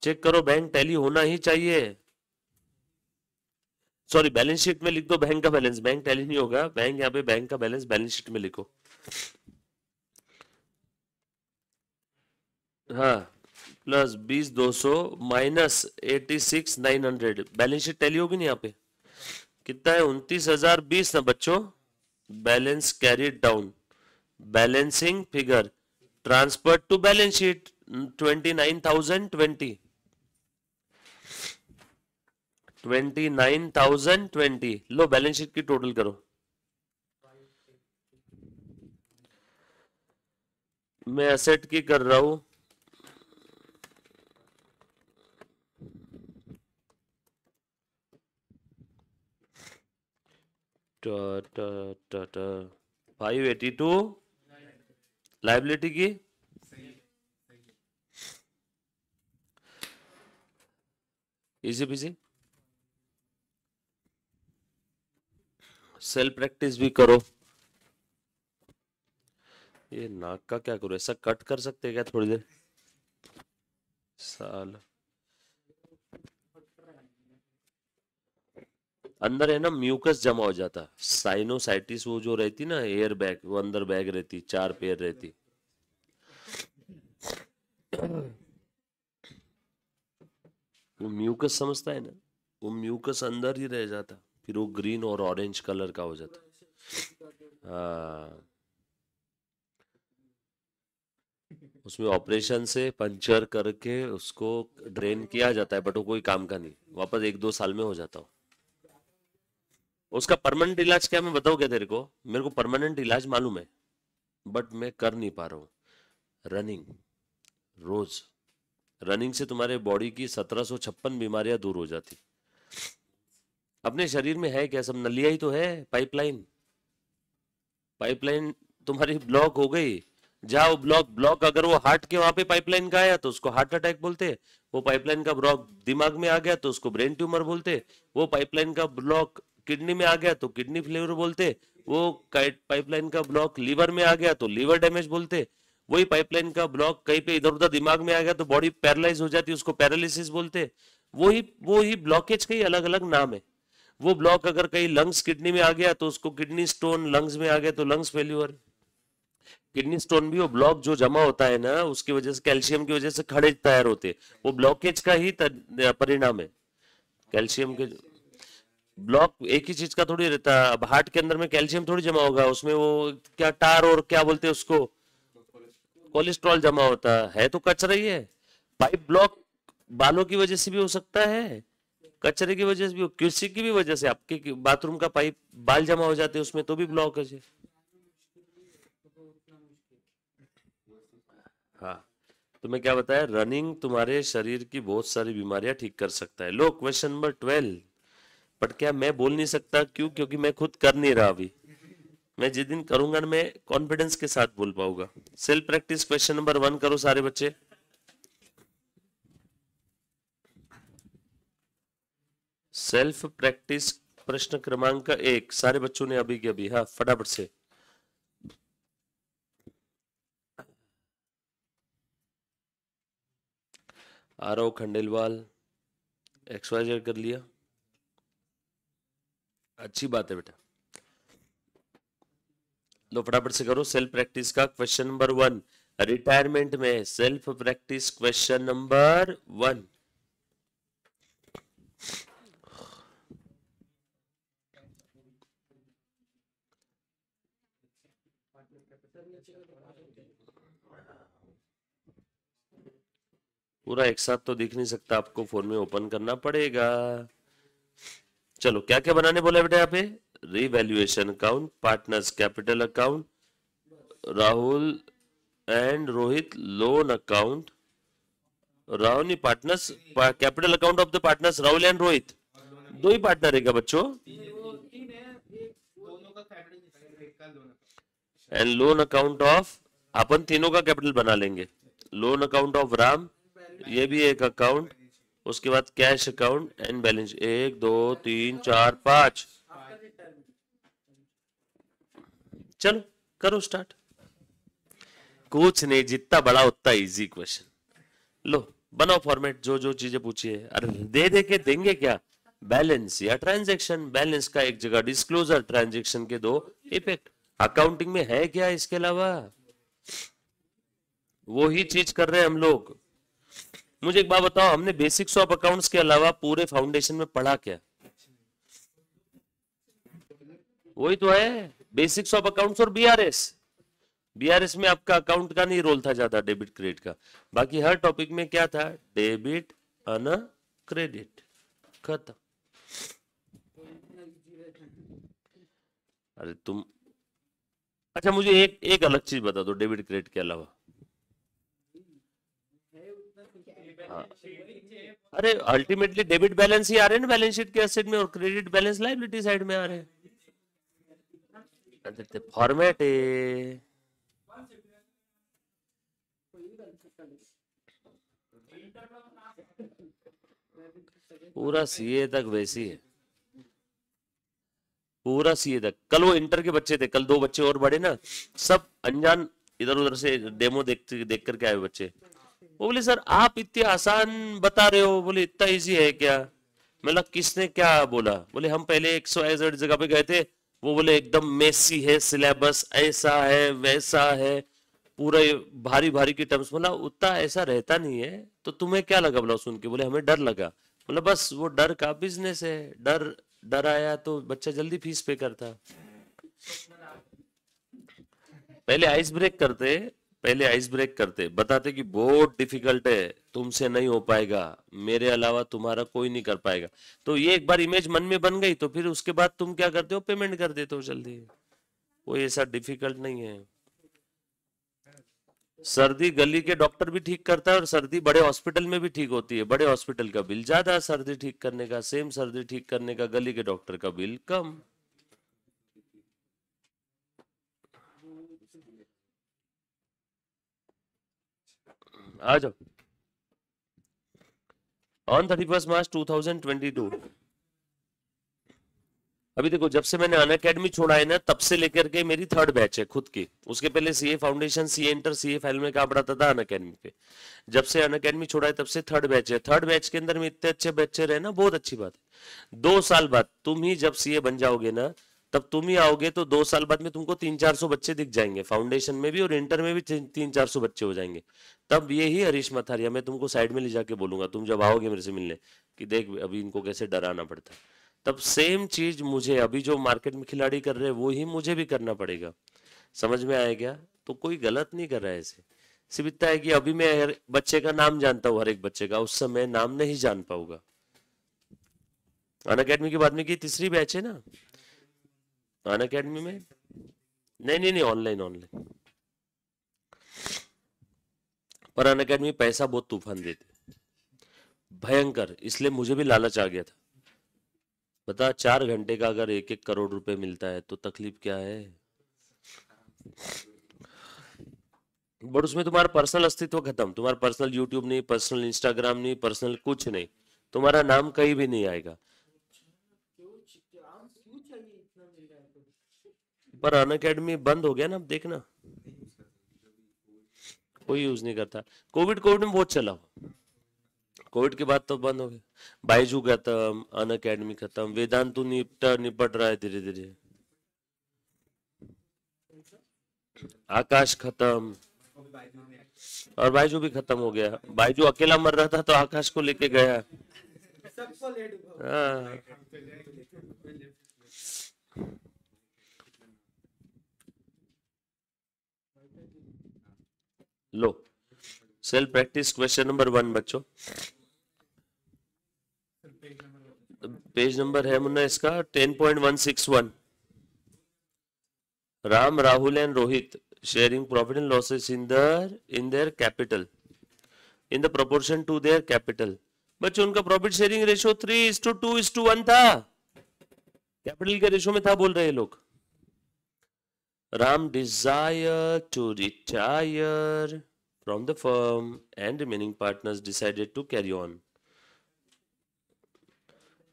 Speaker 1: चेक करो, बैंक टैली होना ही चाहिए। सॉरी बैलेंस शीट में लिख दो बैंक का बैलेंस, बैंक टैली नहीं होगा। बैंक यहाँ पे बैंक का बैलेंस बैलेंस शीट में लिखो। हाँ plus 20,200 minus 86,900 balance sheet tally होगी नहीं यहाँ पे। कितना है? 29,020 ना बच्चों। Balance carried down, balancing figure transfer to balance sheet 29,020 29,020। लो बैलेंस शीट की टोटल करो। मैं एसेट की कर रहा हूं। टा टा टा टा 582 लाइबिलिटी की। Easy PG. सेल्फ प्रैक्टिस भी करो। ये नाक का क्या करो, ऐसा कट कर सकते हैं क्या थोड़ी देर? साल अंदर है ना म्यूकस जमा हो जाता, साइनोसाइटिस वो जो रहती ना एयर बैग, वो अंदर बैग रहती, 4 पेयर रहती। वो म्यूकस समझता है ना, वो म्यूकस अंदर ही रह जाता, फिर वो ग्रीन और ऑरेंज कलर का हो जाता। हाँ, उसमें ऑपरेशन से पंचर करके उसको ड्रेन किया जाता है, बट वो कोई काम का नहीं, वापस 1-2 साल में हो जाता हो। उसका परमानेंट इलाज क्या, मैं बताऊँ क्या तेरे को? मेरे को परमानेंट इलाज मालूम है, बट मैं कर नहीं पा रहा हूँ। रनिंग, रोज रनिंग से तुम्हारे बॉडी की 1756 बीमारियां दूर हो जाती। अपने शरीर में है क्या, सब नलिया ही तो है, पाइपलाइन। पाइपलाइन तुम्हारी ब्लॉक हो गई, जाओ ब्लॉक ब्लॉक, अगर वो हार्ट के वहां पे पाइपलाइन का आया तो उसको हार्ट अटैक बोलते, वो पाइपलाइन का ब्लॉक दिमाग में आ गया तो उसको ब्रेन ट्यूमर बोलते, वो पाइपलाइन का ब्लॉक किडनी में आ गया तो किडनी फेलियर बोलते, वो पाइपलाइन का ब्लॉक लीवर में आ गया तो लीवर डैमेज बोलते, वही पाइपलाइन का ब्लॉक कहीं पे इधर उधर दिमाग में आ गया तो बॉडी पैरालाइज हो जाती है, उसको पैरालिसिस बोलते। वही ब्लॉकेज के अलग अलग नाम है। वो ब्लॉक अगर कहीं लंग्स किडनी में आ गया तो उसको किडनी स्टोन, लंग्स में आ गया तो लंग्स फेल्यूर। किडनी स्टोन भी वो ब्लॉक जो जमा होता है ना, उसकी वजह से, कैल्शियम की वजह से खड़े तैयार होते, वो ब्लॉकेज का ही परिणाम है। कैल्शियम के ब्लॉक एक ही चीज का थोड़ी रहता है, अब हार्ट के अंदर में कैल्शियम थोड़ी जमा होगा, उसमें वो क्या टार और क्या बोलते हैं उसको, कोलेस्ट्रॉल जमा होता है तो कचरा ही है। पाइप ब्लॉक बालों की वजह से भी हो सकता है, कचरे की वजह से भी, किसी की भी वजह से, आपके बाथरूम का पाइप बाल जमा हो जाते हैं उसमें तो भी ब्लॉक है। हाँ, तो मैं क्या बताया, रनिंग तुम्हारे शरीर की बहुत सारी बीमारियां ठीक कर सकता है। लो क्वेश्चन नंबर 12। बट क्या मैं बोल नहीं सकता, क्यों? क्योंकि मैं खुद कर नहीं रहा अभी। मैं जिस दिन करूंगा ना, मैं कॉन्फिडेंस के साथ बोल पाऊंगा। सेल्फ प्रैक्टिस क्वेश्चन नंबर 1 करो सारे बच्चे। सेल्फ प्रैक्टिस प्रश्न क्रमांक 1 सारे बच्चों ने अभी के अभी, हाँ फटाफट से। आरव खंडेलवाल, XYZ कर लिया, अच्छी बात है बेटा। लो फटाफट से करो सेल्फ प्रैक्टिस का क्वेश्चन नंबर 1, रिटायरमेंट में सेल्फ प्रैक्टिस क्वेश्चन नंबर 1। पूरा एक साथ तो दिख नहीं सकता, आपको फोन में ओपन करना पड़ेगा। चलो क्या क्या बनाने बोला बेटा यहाँ पे, revaluation account, partners capital account, Rahul and Rohit loan account, Rahul नहीं, partners capital account of the partners Rahul and Rohit, दो ही पार्टनर है क्या बच्चों? एंड लोन अकाउंट ऑफ, अपन तीनों का कैपिटल बना लेंगे। लोन अकाउंट ऑफ राम, ये भी एक अकाउंट। उसके बाद कैश अकाउंट एंड बैलेंस, 1 2 3 4 5। चलो करो स्टार्ट। कुछ नहीं, जितना बड़ा उतना इजी क्वेश्चन। लो बनाओ फॉर्मेट, जो जो चीजें पूछी है। अरे दे दे के देंगे क्या, बैलेंस या ट्रांजैक्शन, बैलेंस का एक जगह डिस्क्लोजर, ट्रांजैक्शन के 2 इफेक्ट। अकाउंटिंग में है क्या इसके अलावा, वो ही चीज कर रहे हैं हम लोग। मुझे एक बात बताओ, हमने बेसिक्स ऑफ अकाउंट्स के अलावा पूरे फाउंडेशन में पढ़ा क्या? वही तो है, बेसिक्स ऑफ अकाउंट्स और बीआरएस। बीआरएस में आपका अकाउंट का नहीं रोल था ज्यादा, डेबिट क्रेडिट का। बाकी हर टॉपिक में क्या था, डेबिट अन क्रेडिट, खत्म। अरे तुम, अच्छा मुझे एक अलग चीज बता दो डेबिट क्रेडिट के अलावा। हाँ, अरे अल्टीमेटली डेबिट बैलेंस ही आ रहे हैं ना बैलेंस शीट के एसेट में, और क्रेडिट बैलेंस लायबिलिटी साइड में आ रहे हैं। फॉर्मेट है, पूरा सीए तक वैसी है, पूरा सीए तक। कल वो इंटर के बच्चे थे, कल 2 बच्चे और बड़े ना, सब अनजान इधर उधर से डेमो देख करके आए बच्चे। वो बोले सर आप इतने आसान बता रहे हो, बोले इतना इजी है क्या? मतलब किसने क्या बोला? बोले हम पहले XYZ जगह पे गए थे, वो बोले एकदम मेसी है सिलेबस, ऐसा है वैसा है, पूरे भारी भारी की टर्म्स। बोला उतना ऐसा रहता नहीं है, तो तुम्हें क्या लगा? बोला सुन के, बोले हमें डर लगा। बोला बस वो डर का बिजनेस है, डर डर आया तो बच्चा जल्दी फीस पे करता। पहले आइस ब्रेक करते, पहले आइस ब्रेक करते, बताते कि बहुत डिफिकल्ट है, तुमसे नहीं हो पाएगा, मेरे अलावा तुम्हारा कोई नहीं कर पाएगा। तो ये एक बार इमेज मन में बन गई तो फिर उसके बाद तुम क्या करते हो? पेमेंट कर देते हो जल्दी। कोई ऐसा डिफिकल्ट नहीं है। सर्दी गली के डॉक्टर भी ठीक करता है, और सर्दी बड़े हॉस्पिटल में भी ठीक होती है। बड़े हॉस्पिटल का बिल ज्यादा सर्दी ठीक करने का, सेम सर्दी ठीक करने का गली के डॉक्टर का बिल कम। आ जाओ। ऑन 31 मार्च 2022, अभी देखो जब से मैंने अनअकैडमी छोड़ा है ना, तब से लेकर के मेरी थर्ड बैच है खुद की। उसके पहले CA foundation, CA inter, CA final में काम पढ़ाता था अनअकैडमी पे। जब से अनअकैडमी छोड़ा है तब से थर्ड बैच है। थर्ड बैच के अंदर में इतने अच्छे बच्चे रहे ना, बहुत अच्छी बात है। 2 साल बाद तुम ही जब सीए बन जाओगे ना, तब तुम ही आओगे तो 2 साल बाद में तुमको 300-400 बच्चे दिख जाएंगे, फाउंडेशन में भी और इंटर में भी 300-400 बच्चे हो जाएंगे। तब ये ही हरीश मथारिया, मैं तुमको साइड में ले जाके बोलूंगा तुम जब आओगे मेरे से मिलने, कि देख अभी इनको कैसे डराना पड़ता है। तब सेम चीज मुझे अभी जो मार्केट में खिलाड़ी कर रहे हैं वो ही मुझे भी करना पड़ेगा। समझ में आया क्या? तो कोई गलत नहीं कर रहा है ऐसे। सिर्फ इतना है कि अभी मैं हर बच्चे का नाम जानता हूँ, हर एक बच्चे का, उस समय नाम नहीं जान पाऊंगा। अनअकैडमी के बाद में की तीसरी बैच है ना अनअकैडमी में। नहीं नहीं नहीं, ऑनलाइन ऑनलाइन। पर अनअकैडमी पैसा बहुत तूफान देते, भयंकर, इसलिए मुझे भी लालच आ गया था। बता 4 घंटे का अगर 1-1 करोड़ रुपए मिलता है तो तकलीफ क्या है? बट उसमें तुम्हारा पर्सनल अस्तित्व खत्म, तुम्हारा पर्सनल यूट्यूब नहीं, पर्सनल इंस्टाग्राम नहीं, पर्सनल कुछ नहीं, तुम्हारा नाम कहीं भी नहीं आएगा। पर अनअकैडमी बंद हो गया ना, अब देखना कोई यूज नहीं करता। कोविड में बहुत चला, कोविड के बाद तो बंद हो गया। बाइजू खत्म, अनअकैडमी खत्म, वेदांतु निपट रहा है धीरे धीरे, आकाश खत्म, और बाइजू भी खत्म हो गया। बाइजू अकेला मर रहा था तो आकाश को लेके गया। हाँ। लो, सेल्फ प्रैक्टिस क्वेश्चन नंबर 1 बच्चों। पेज नंबर है मुन्ना इसका 10.161। Ram, Rahul and Rohit sharing profit and losses in their capital in the proportion to their capital। बच्चों उनका प्रॉफिट शेयरिंग रेशियो 3:2:1 था, कैपिटल के रेशियो में था बोल रहे हैं लोग। Ram desired to retire from the firm and remaining partners decided to carry on।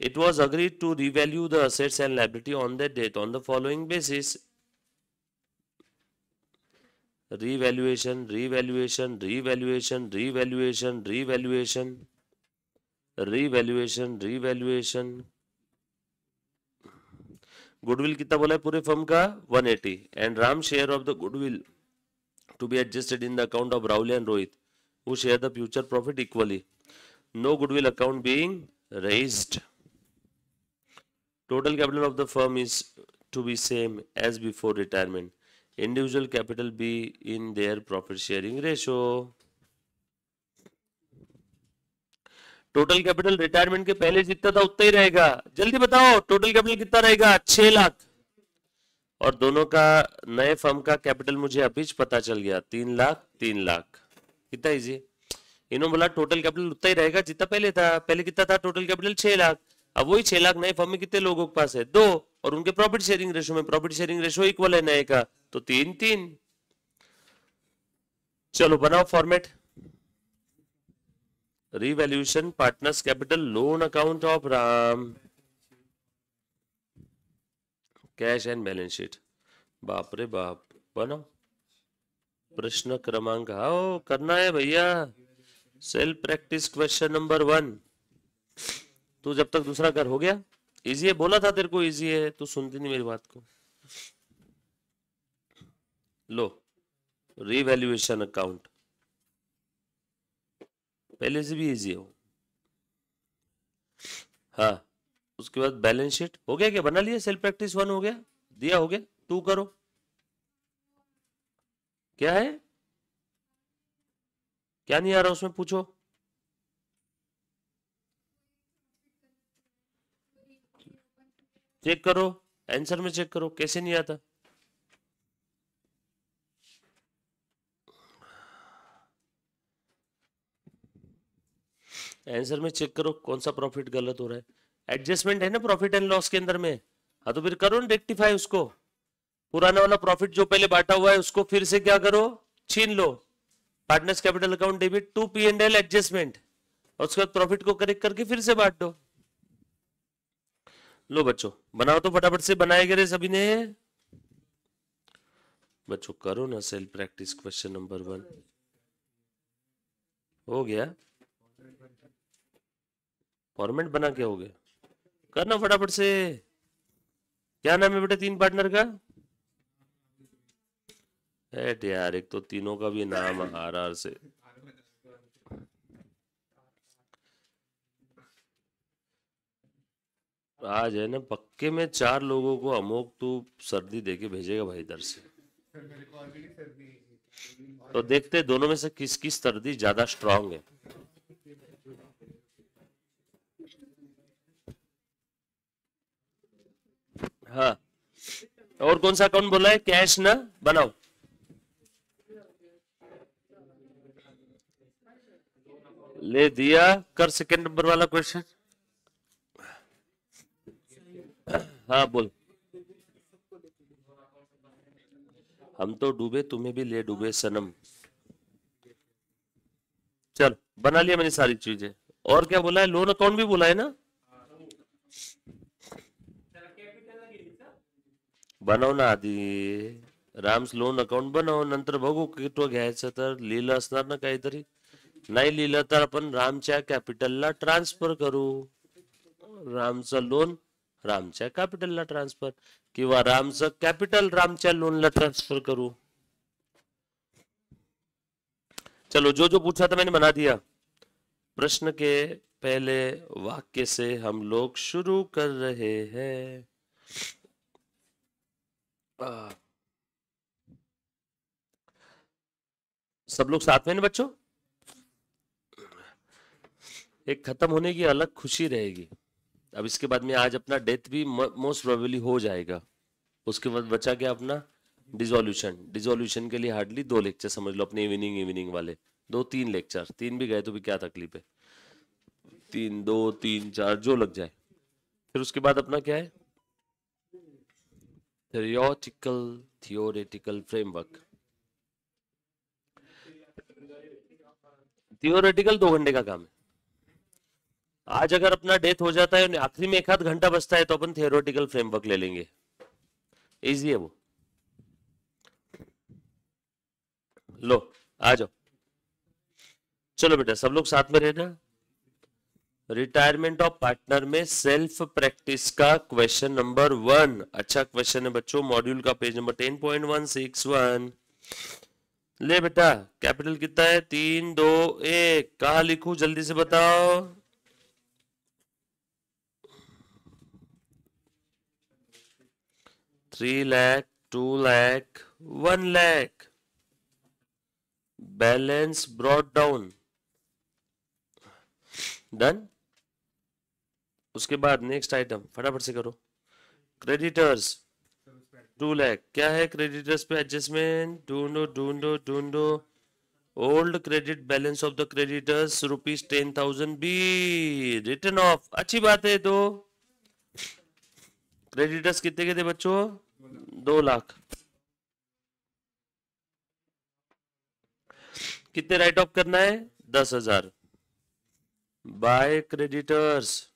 Speaker 1: It was agreed to revalue the assets and liability on that date on the following basis: revaluation, revaluation, revaluation, revaluation, revaluation, revaluation, revaluation। Goodwill कितना बोला है पूरे firm का? 180। And Ram share of the goodwill to be adjusted in the account of Rahul and Rohit who share the future profit equally, no goodwill account being raised। Total capital of the firm is to be same as before retirement, individual capital be in their profit sharing ratio। Total capital retirement के पहले जितना था उतना ही रहेगा। जल्दी बताओ total capital कितना रहेगा? 6 लाख। और दोनों का नए फर्म का कैपिटल मुझे अभी पता चल गया, 3 लाख 3 लाख। कितना इजी। इन्होंने बोला टोटल कैपिटल उतना ही रहेगा जितना पहले था। पहले कितना था टोटल कैपिटल? 6 लाख। अब वही 6 लाख नए फर्म में कितने लोगों के पास है? 2। और उनके प्रॉफिट शेयरिंग रेशो में प्रॉफिट शेयरिंग रेशो इक्वल है नए का, तो 3-3। चलो बनाओ format. Revaluation partners capital loan account of Ram, cash and balance sheet. बाप रे बाप, बनाओ। प्रश्न क्रमांक आओ करना है भैया। Self practice question number 1। तू जब तक दूसरा कर, हो गया? इजी है, बोला था तेरे को इजी है, तू सुनती नहीं मेरी बात को। लो, रीवैल्यूएशन अकाउंट पहले से भी इजी है वो। हाँ, उसके बाद बैलेंस शीट हो गया क्या? बना लिया? सेल्फ प्रैक्टिस 1 हो गया, दिया हो गया, 2 करो। क्या है, क्या नहीं आ रहा उसमें, पूछो। चेक करो, आंसर में चेक करो कैसे नहीं आता। आंसर में चेक करो कौन सा प्रॉफिट गलत हो रहा है। एडजस्टमेंट है ना प्रॉफिट एंड लॉस के अंदर में। हाँ तो फिर करो ना रेक्टिफाई उसको। पुराना वाला प्रॉफिट जो पहले बांटा हुआ है उसको फिर से क्या करो, छीन लो। Partners capital account debit to P&L adjustment, और उसके बाद प्रॉफिट को करेक्ट करके फिर से बांट दो। लो बच्चों बनाओ तो फटाफट से, बनाए गए सभी ने? बच्चों करो ना सेल्फ प्रैक्टिस क्वेश्चन नंबर 1। हो गया? फॉर्मेट बना के हो गया? करना फटाफट से। क्या नाम है बेटा 3 पार्टनर का? हेट यार, एक तो तीनों का भी नाम RR से। आज है ना पक्के में 4 लोगों को अमोक तू सर्दी देके भेजेगा भाई इधर से। तो देखते दोनों में से किसकी सर्दी ज्यादा स्ट्रांग है। हाँ, और कौन सा अकाउंट बोला है? कैश ना, बनाओ। ले दिया, कर सेकंड नंबर वाला क्वेश्चन। हाँ बोल। हम तो डूबे तुम्हें भी ले डूबे सनम। चल बना लिया मैंने सारी चीजें। और क्या बोला है? लोन अकाउंट भी बोला है ना? बनव ना आधी राम्स लोन अकाउंट बनव, नंतर बघू किती घ्यायचं तर. लिहिलं असणार ना काहीतरी? नाही लिहिलं तर आपण रामच्या कॅपिटलला ट्रान्सफर करू. रामचं लोन रामच्या कॅपिटलला ट्रान्सफर, किंवा रामचं कॅपिटल रामच्या लोनला ट्रान्सफर करू. चलो जो जो पूछा था मैंने बना दिया। प्रश्न के पहले वाक्य से हम लोग शुरू कर रहे हैं। सब लोग साथ में ना बच्चों? एक खत्म होने की अलग खुशी रहेगी। अब इसके बाद में आज अपना डेथ भी मोस्ट प्रोबेबली हो जाएगा। उसके बाद बचा क्या अपना डिसोल्यूशन। डिसोल्यूशन के लिए हार्डली 2 लेक्चर समझ लो अपने इवनिंग वाले। 2-3 लेक्चर, 3 भी गए तो भी क्या तकलीफ है। 3 2 3 4 जो लग जाए। फिर उसके बाद अपना क्या है? Theoretical framework. थियोरेटिकल 2 घंटे का काम है। आज अगर अपना डेथ हो जाता है, आखिरी में 1 आध घंटा बचता है, तो अपन थियोरेटिकल फ्रेमवर्क ले लेंगे। इजी है वो। लो आ जाओ। चलो बेटा सब लोग साथ में रहना। रिटायरमेंट ऑफ पार्टनर में सेल्फ प्रैक्टिस का क्वेश्चन नंबर 1 अच्छा क्वेश्चन है बच्चों। मॉड्यूल का पेज नंबर 10.161। ले बेटा कैपिटल कितना है? 3 2 1। कहा लिखूं जल्दी से बताओ। 3 lakh, 2 lakh, 1 lakh. Balance brought down. Done. उसके बाद नेक्स्ट आइटम फटाफट से करो। क्रेडिटर्स 2 लाख। क्या है क्रेडिटर्स पे एडजस्टमेंट? ढूंढो। Old credit balance of the creditors ₹10,000 be written off. अच्छी बात है। तो क्रेडिटर्स कितने के थे बच्चों? 2 लाख। कितने राइट ऑफ करना है? 10,000। By creditors.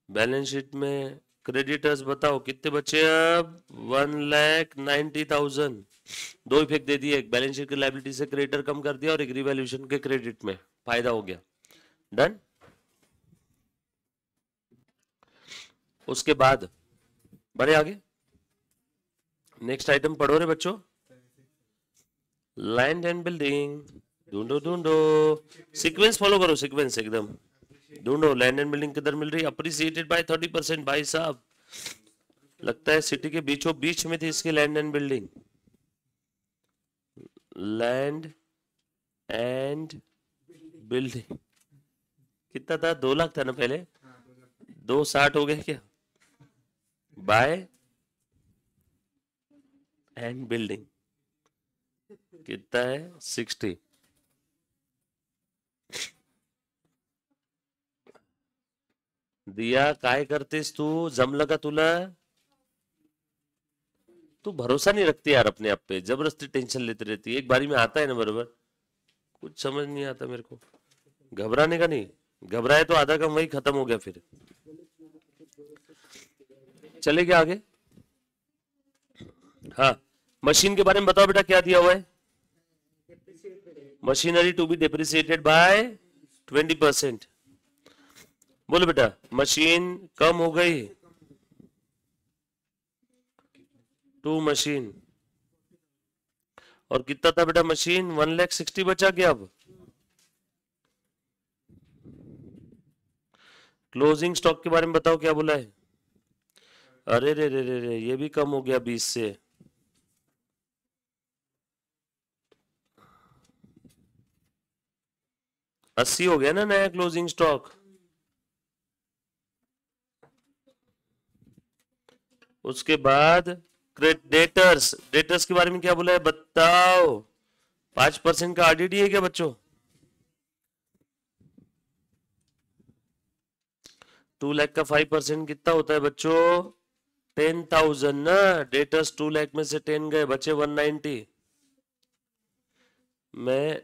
Speaker 1: बैलेंस शीट में क्रेडिटर्स बताओ कितने बचे अब? 1,90,000। 2 इफेक्ट दे दिए, एक बैलेंस शीट की लायबिलिटी से क्रेडिटर कम कर दिया और एक रिवैल्यूएशन के क्रेडिट में फायदा हो गया। डन। उसके बाद बढ़े आगे, नेक्स्ट आइटम पढ़ो रे बच्चों। लैंड एंड बिल्डिंग, ढूंढो ढूंढो, सीक्वेंस फॉलो करो, सीक्वेंस एकदम ढूंढो। लैंड एंड बिल्डिंग किधर मिल रही है? Appreciated by 30%। भाई साहब लगता है सिटी के बीचों बीच में थी इसकी land and building. Land and building कितना था? 2 लाख था ना पहले, 260 हो गया क्या? बाय एंड बिल्डिंग कितना है? 60। दिया काय करतेस तू? जमलं का तुला? तू भरोसा नहीं रखती यार अपने आप पे, जबरदस्ती टेंशन लेती रहती है। एक बारी में आता है ना बरोबर, कुछ समझ नहीं आता मेरे को। घबराने का नहीं, घबराए तो आधा काम वही खत्म हो गया फिर। चले गया आगे। हाँ, मशीन के बारे में बताओ बेटा, क्या दिया हुआ है? Machinery to be depreciated by 20%। बोलो बेटा, मशीन कम हो गई, टू मशीन, और कितना था बेटा मशीन? 1,60,000 बचा गया। अब क्लोजिंग स्टॉक के बारे में बताओ, क्या बोला है? अरे रे रे रे रे, ये भी कम हो गया 20 से। अस्सी हो गया ना नया क्लोजिंग स्टॉक। उसके बाद डेटर्स, डेटर्स के बारे में क्या बोला है बताओ? 5% का आरडीडी है क्या बच्चों? 2 लाख का 5% कितना होता है बच्चों? 10,000 ना। डेटर्स 2 लाख में से 10 गए, बचे 190। मैं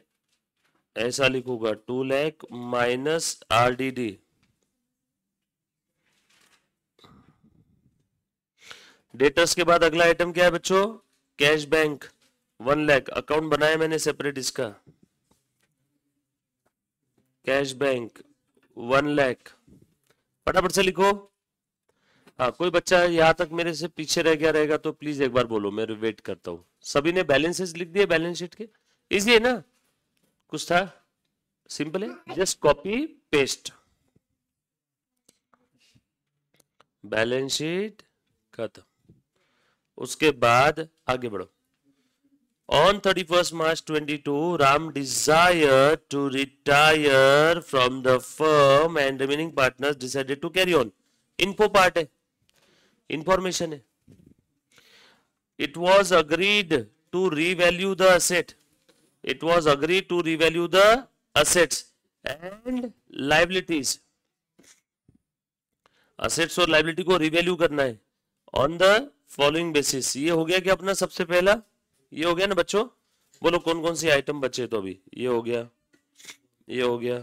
Speaker 1: ऐसा लिखूंगा, 2 लाख माइनस आरडीडी। डेटर्स के बाद अगला आइटम क्या है बच्चों? Cash bank 1 lakh. अकाउंट बनाया मैंने सेपरेट इसका, कैश बैंक 1 लाख। फटाफट से लिखो। हाँ, कोई बच्चा यहाँ तक मेरे से पीछे रह गया रहेगा तो प्लीज एक बार बोलो, मैं वेट करता हूँ। सभी ने बैलेंसेस लिख दिए बैलेंस शीट के? इजी है ना? कुछ था? सिंपल है, just copy paste. Balance sheet खत्म। उसके बाद आगे बढ़ो। On 31st March 22, Ram desired to retire from the firm and remaining partners decided to carry on. Info part है, information है. It was agreed to revalue the asset. It was agreed to revalue the assets and liabilities. Assets और liability को revalue करना है on the following basis. ये हो गया क्या अपना सबसे पहला? ये हो गया ना बच्चों? बोलो कौन कौन सी आइटम बचे तो अभी? ये हो गया, ये हो गया,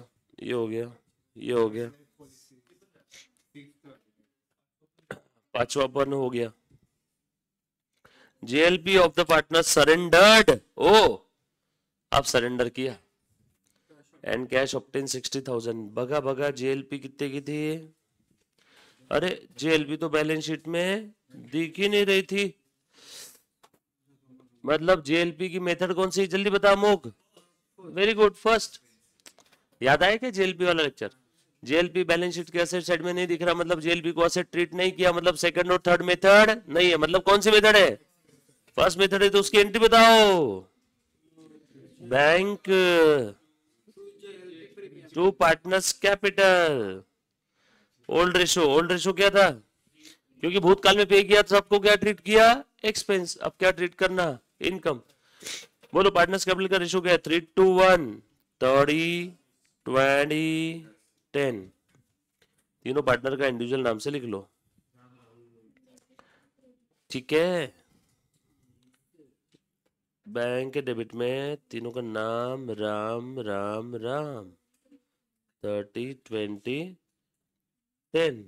Speaker 1: ये हो गया, ये हो गया, पांचवा अपन हो गया। JLP of the partner surrendered. ओ, आप सरेंडर किया एंड कैश ऑब्टेन 60,000। बगा बगा, जेएलपी कितने की थी? अरे जेएलपी तो बैलेंस शीट में दिख ही नहीं रही थी। मतलब जेएलपी की मेथड कौन सी? जल्दी बता मोक। Very good, first. याद आया क्या जेएलपी वाला लेक्चर? जेएलपी बैलेंस शीट के एसेट साइड में नहीं दिख रहा, मतलब जेएलपी को एसेट ट्रीट नहीं किया, मतलब सेकंड और थर्ड मेथड नहीं है। मतलब कौन सी मेथड है? फर्स्ट मेथड है, तो उसकी एंट्री बताओ। Bank to partners capital. Old ratio, old ratio क्या था? क्योंकि भूतकाल में पे किया तो सबको क्या ट्रीट किया? एक्सपेंस। अब क्या ट्रीट करना? इनकम। बोलो पार्टनर्स कैपिटल का रेशो क्या है? 3:1, 30, 20, 10। तीनों पार्टनर का इंडिविजुअल नाम से लिख लो, ठीक है? बैंक के डेबिट में तीनों का नाम राम राम राम। 30, 20, 10।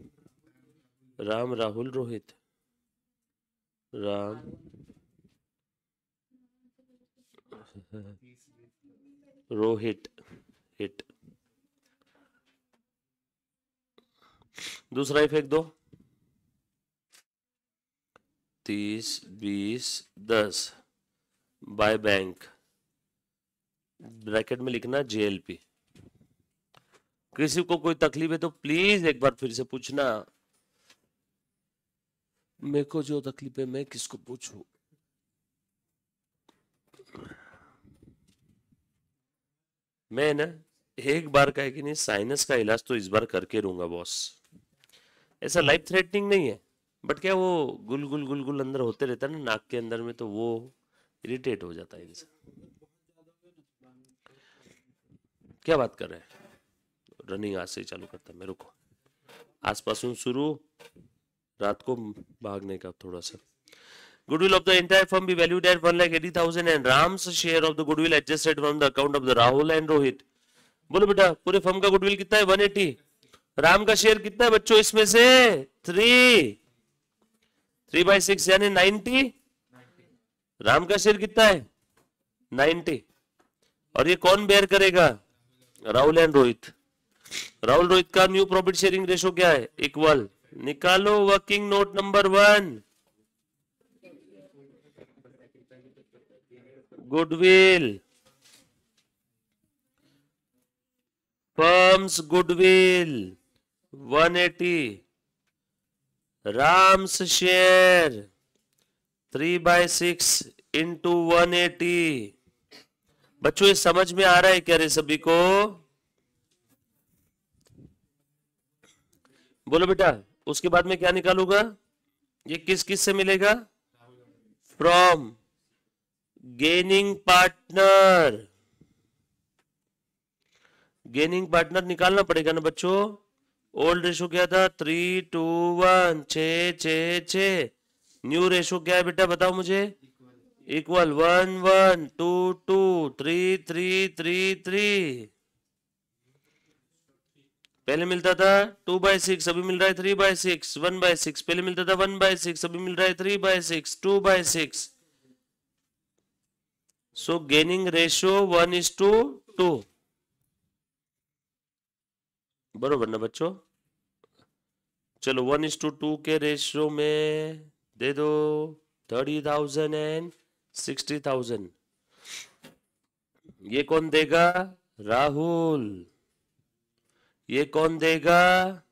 Speaker 1: राम राहुल रोहित, राम रोहित हिट। दूसरा ही फेंक दो। 30, 20, 10 बाय बैंक, ब्रैकेट में लिखना JLP। किसी को कोई तकलीफ है तो प्लीज एक बार फिर से पूछना। मेरे को जो तकलीफ है मैं किसको पूछूं? मैं ना एक बार का है कि नहीं, साइनस का इलाज तो इस बार करके रहूंगा बॉस। ऐसा लाइफ थ्रेटनिंग नहीं है, बट क्या वो गुल गुल गुल गुल अंदर होते रहता है ना नाक के अंदर में, तो वो इरिटेट हो जाता है इंसान। क्या बात कर रहे हैं? रनिंग आज से ही चालू करता है मेरे को। आसपास शुरू, रात को भागने का थोड़ा सा। Goodwill of the entire firm be valued at 1,80,000 and Ram's share of the goodwill adjusted from the account of the Rahul and Rohit। बोलो बेटा, पूरे फर्म का गुडविल कितना है? 180। राम का शेयर कितना है बच्चों इसमें से? 3/6 यानी 90। राम का शेयर कितना है? 90। और ये कौन बेयर करेगा? राहुल एंड रोहित। राहुल रोहित का न्यू प्रॉफिट शेयरिंग रेशो क्या है? इक्वल। निकालो working note number 1। Goodwill, firms goodwill 180, Ram's share 3/6 into 180। बच्चों ये समझ में आ रहा है क्या रे सभी को? बोलो बेटा। उसके बाद में क्या निकालूंगा? ये किस किस से मिलेगा? From gaining partner. Gaining partner निकालना पड़ेगा ना बच्चों। ओल्ड रेशो क्या था? 3:1, 6:6। न्यू रेशो क्या है बेटा बताओ मुझे? इक्वल 1:1, 2:2, 3:3, पहले मिलता था 2/6, अभी मिल रहा है 3/6। 1/6 पहले मिलता था 1/6, अभी मिल रहा है 3/6, 2/6। सो गेनिंग रेशियो 1:2। बरोबर ना बच्चों? चलो 1:2 के रेशियो में दे दो 30,000 एंड 60,000। ये कौन देगा? राहुल। ये कौन देगा?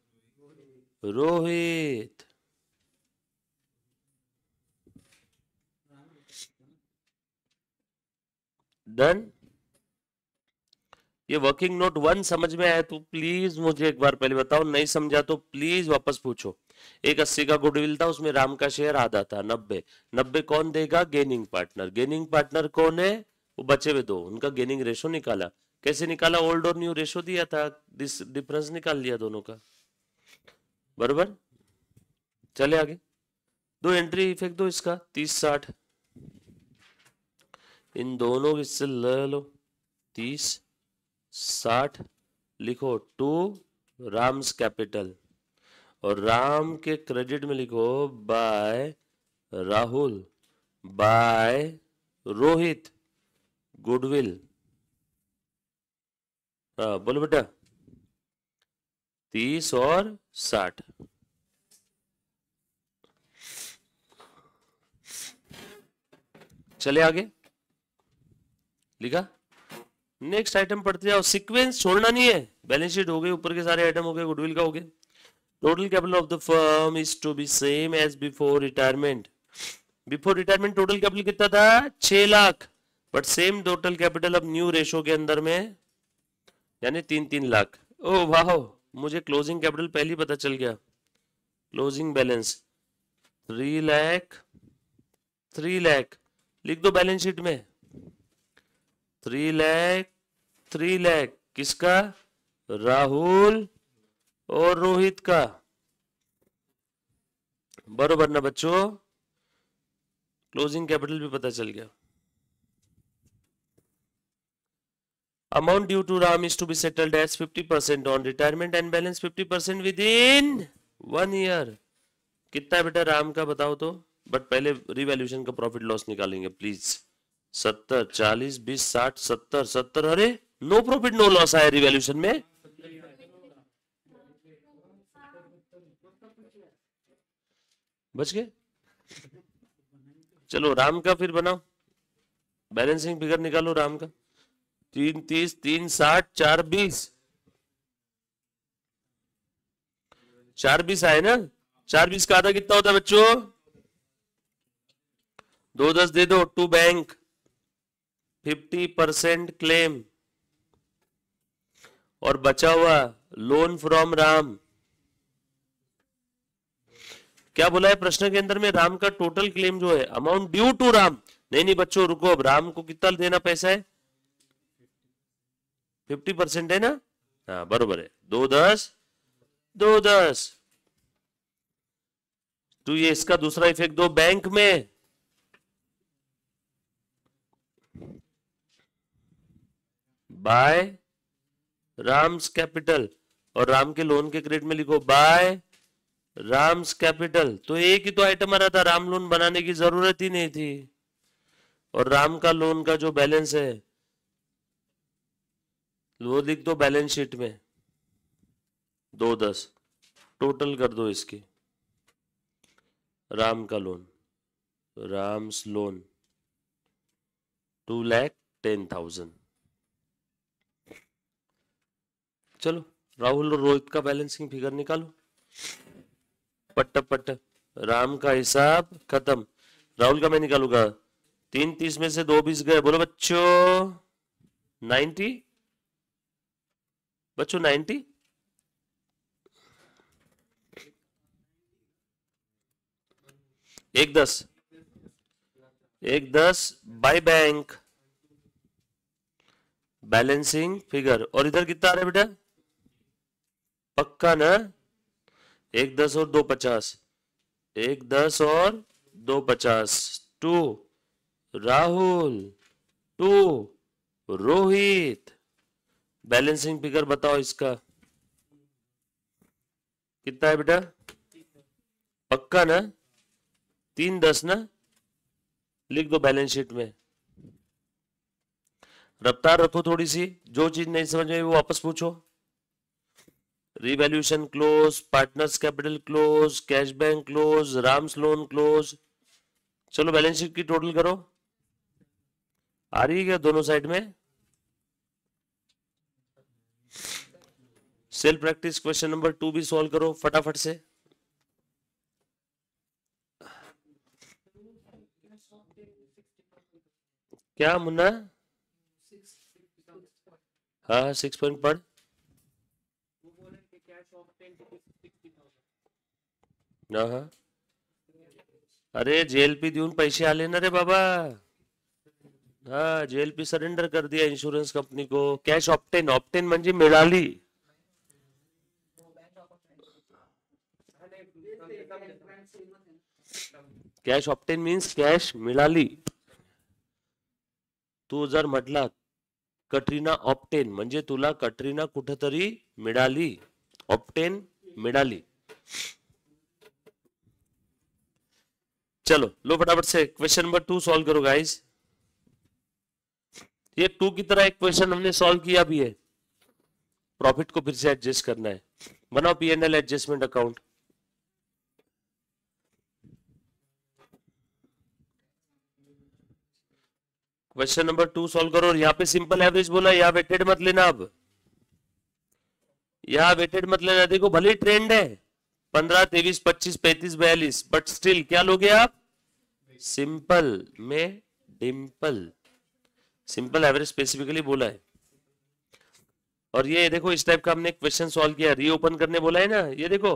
Speaker 1: रोहित। डन। ये वर्किंग नोट 1 समझ में आया तो प्लीज मुझे एक बार पहले बताओ, नहीं समझा तो प्लीज वापस पूछो। एक 80 का गुडविल था, उसमें राम का शेयर आधा था, 90 कौन देगा? Gaining partner. गेनिंग पार्टनर कौन है? वो बचे हुए दो, उनका गेनिंग रेशो निकाला। कैसे निकाला? ओल्ड और न्यू रेशो दिया था, डिफरेंस निकाल लिया दोनों का। बरोबर। चले आगे। दो एंट्री फेंक दो इसका 30-60, इन दोनों इससे ले लो 30-60। लिखो टू राम्स कैपिटल, और राम के क्रेडिट में लिखो by Rahul by Rohit goodwill. हाँ बोलो बेटा। 30 और 60। चले आगे। लिखा। नेक्स्ट आइटम पढ़ते जाओ, सीक्वेंस छोड़ना नहीं है। बैलेंस शीट हो गई, ऊपर के सारे आइटम हो गए, गुडविल का हो गया। Total capital of the firm is to be same as before retirement. Before retirement total capital कितना था? 6 lakh. But same total capital अब न्यू रेशो के अंदर में यानी 3-3 लाख। ओ वाह, मुझे क्लोजिंग कैपिटल पहले ही पता चल गया। क्लोजिंग बैलेंस 3 लाख, 3 लाख लिख दो बैलेंस शीट में। 3 लाख, 3 लाख किसका? राहुल और रोहित का। बरोबर ना बच्चों? क्लोजिंग कैपिटल भी पता चल गया। Amount due to Ram is to be settled as 50% on retirement and balance 50% within 1 year। कितना है बेटा राम का बताओ तो? बट पहले रिवैल्यूएशन का प्रॉफिट लॉस निकालेंगे प्लीज। 70, 40, 20, 60, 70, 70। अरे नो प्रॉफिट नो लॉस आया रिवैल्यूएशन में। बच गए। चलो राम का फिर बनाओ, बैलेंसिंग फिगर निकालो राम का। 3 30 3 60 4 20, 4 20 आए ना। 4 20 का आधा कितना होता है बच्चों? 2 10 दे दो। टू बैंक 50% क्लेम, और बचा हुआ लोन फ्रॉम राम। क्या बोला है प्रश्न के अंदर में? राम का टोटल क्लेम जो है, अमाउंट ड्यू टू राम। नहीं नहीं बच्चों रुको, अब राम को कितना देना पैसा है? 50% है ना। हाँ बरोबर है। 2 10 2 10। तो ये इसका दूसरा इफेक्ट दो बैंक में। बाय राम्स कैपिटल, और राम के लोन के क्रेडिट में लिखो बाय राम्स कैपिटल। तो एक ही तो आइटम आ रहा था, राम लोन बनाने की जरूरत ही नहीं थी। और राम का लोन का जो बैलेंस है वो लिख दो बैलेंस शीट में। 2 10 टोटल कर दो इसकी। राम का लोन, राम्स लोन 2,10,000। चलो राहुल और रोहित का बैलेंसिंग फिगर निकालो। पट्ट पट्ट, राम का हिसाब खत्म। राहुल का मैं निकालूंगा। 3 30 में से 2 20 गए। बोलो बच्चों 90, बच्चों 90। एक 10 बाय बैंक बैलेंसिंग फिगर। और इधर कितना आ रहा है बेटा? पक्का ना? 1 10 और 2 50, 1 10 और 2 50। 2 राहुल, 2 रोहित। बैलेंसिंग फिगर बताओ इसका कितना है बेटा? पक्का ना? 3 10 ना? लिख दो बैलेंस शीट में। रफ्तार रखो थोड़ी सी, जो चीज नहीं समझ में वो वापस पूछो। Revaluation close, partners capital close, cash bank close, Ram's loan close. चलो बैलेंस शीट की टोटल करो। आ रही है क्या दोनों साइड में? सेल प्रैक्टिस क्वेश्चन नंबर 2 भी सॉल्व करो फटाफट से। क्या मुन्ना? हाँ 6 पॉइंट पढ़। हाँ अरे जेएलपी देऊन पैसे आले ना रे बाबा। हाँ जेएलपी सरेंडर कर दिया इंश्योरेंस कंपनी को। कॅश ऑप्टेन, ऑप्टेन म्हणजे मिळाली। कॅश ऑप्टेन मीन्स कॅश मिळाली। तू जर म्हटला कटरीना ऑप्टेन म्हणजे तुला कटरीना कुठेतरी मिळाली, ऑप्टेन मिळाली। चलो लो फटाफट से क्वेश्चन नंबर 2 सॉल्व करो गाइस। ये 2 की तरह एक क्वेश्चन हमने सॉल्व किया भी है। प्रॉफिट को फिर से एडजस्ट करना है। बनाओ P&L adjustment account. Question number 2 solve करो। और यहाँ पे सिंपल एवरेज बोला, यहाँ वेटेड मत लेना। अब यहाँ वेटेड मत लेना। देखो भले ट्रेंड है 15 23 25 35 42, बट स्टिल क्या लोगे आप? सिंपल में डिंपल। सिंपल एवरेज स्पेसिफिकली बोला है। और ये देखो इस टाइप का हमने क्वेश्चन सॉल्व किया, रीओपन करने बोला है ना। ये देखो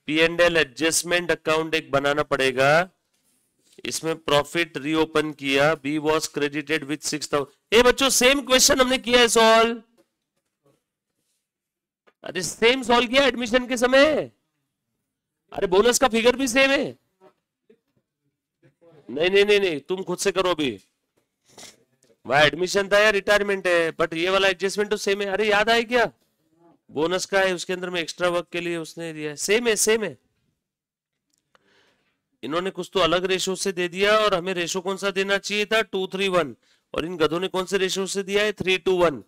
Speaker 1: P&L एडजस्टमेंट अकाउंट एक बनाना पड़ेगा। इसमें प्रॉफिट रीओपन किया, बी वॉज क्रेडिटेड विथ 6,000। ए बच्चों सेम क्वेश्चन हमने किया है सॉल्व। अरे सेम सॉल्व किया एडमिशन के समय। अरे बोनस का फिगर भी सेम है। नहीं नहीं नहीं नहीं, तुम खुद से करो अभी। वह एडमिशन था या रिटायरमेंट है, बट ये वाला एडजस्टमेंट तो सेम है। अरे याद आए क्या? बोनस का है, उसके अंदर में एक्स्ट्रा वर्क के लिए उसने दिया है। सेम है सेम है। इन्होंने कुछ तो अलग रेशो से दे दिया, और हमें रेशो कौन सा देना चाहिए था? 2 3 1। और इन गधों ने कौन से रेशो से दिया है? 3 2 1।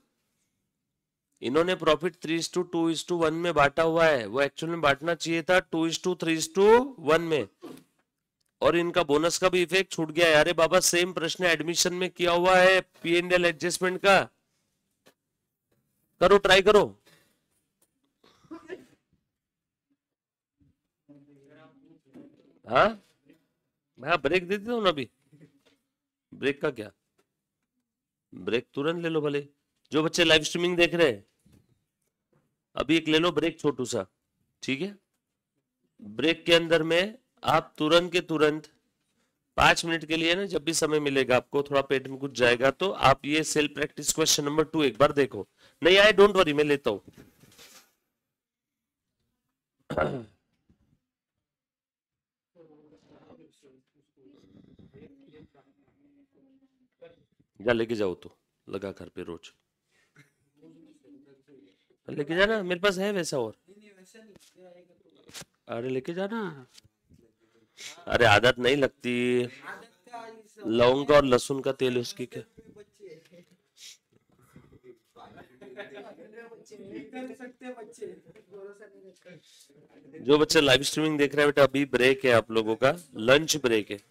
Speaker 1: इन्होंने प्रॉफिट 3:2:1 में बांटा हुआ है। वो एक्चुअल में बांटना चाहिए था 2:3:1 में। और इनका बोनस का भी इफेक्ट छूट गया है। अरे बाबा सेम प्रश्न एडमिशन में किया हुआ है, P&L एडजस्टमेंट का। करो, ट्राई करो। हाँ, मैं ब्रेक दे देता हूँ ना अभी। ब्रेक का क्या, ब्रेक तुरंत ले लो भले। जो बच्चे लाइव स्ट्रीमिंग देख रहे हैं अभी एक ले लो ब्रेक छोटू सा, ठीक है। ब्रेक के अंदर में आप तुरंत के तुरंत 5 मिनट के लिए ना, जब भी समय मिलेगा आपको, थोड़ा पेट में कुछ जाएगा तो आप ये सेल्फ प्रैक्टिस क्वेश्चन नंबर 2 एक बार देखो। नहीं आए डोंट वरी, मैं लेता हूं। जा लेके जाओ तो, लगा घर पे रोज लेके जाना, मेरे पास है वैसा। और अरे लेके जाना। अरे आदत नहीं लगती, लौंग और लहसुन का तेल उसकी क्या। जो बच्चे लाइव स्ट्रीमिंग देख रहे हैं बेटा, अभी ब्रेक है आप लोगों का, लंच ब्रेक है।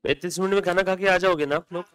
Speaker 1: पैंतीस मिनट में खाना खा के आ जाओगे ना आप लोग।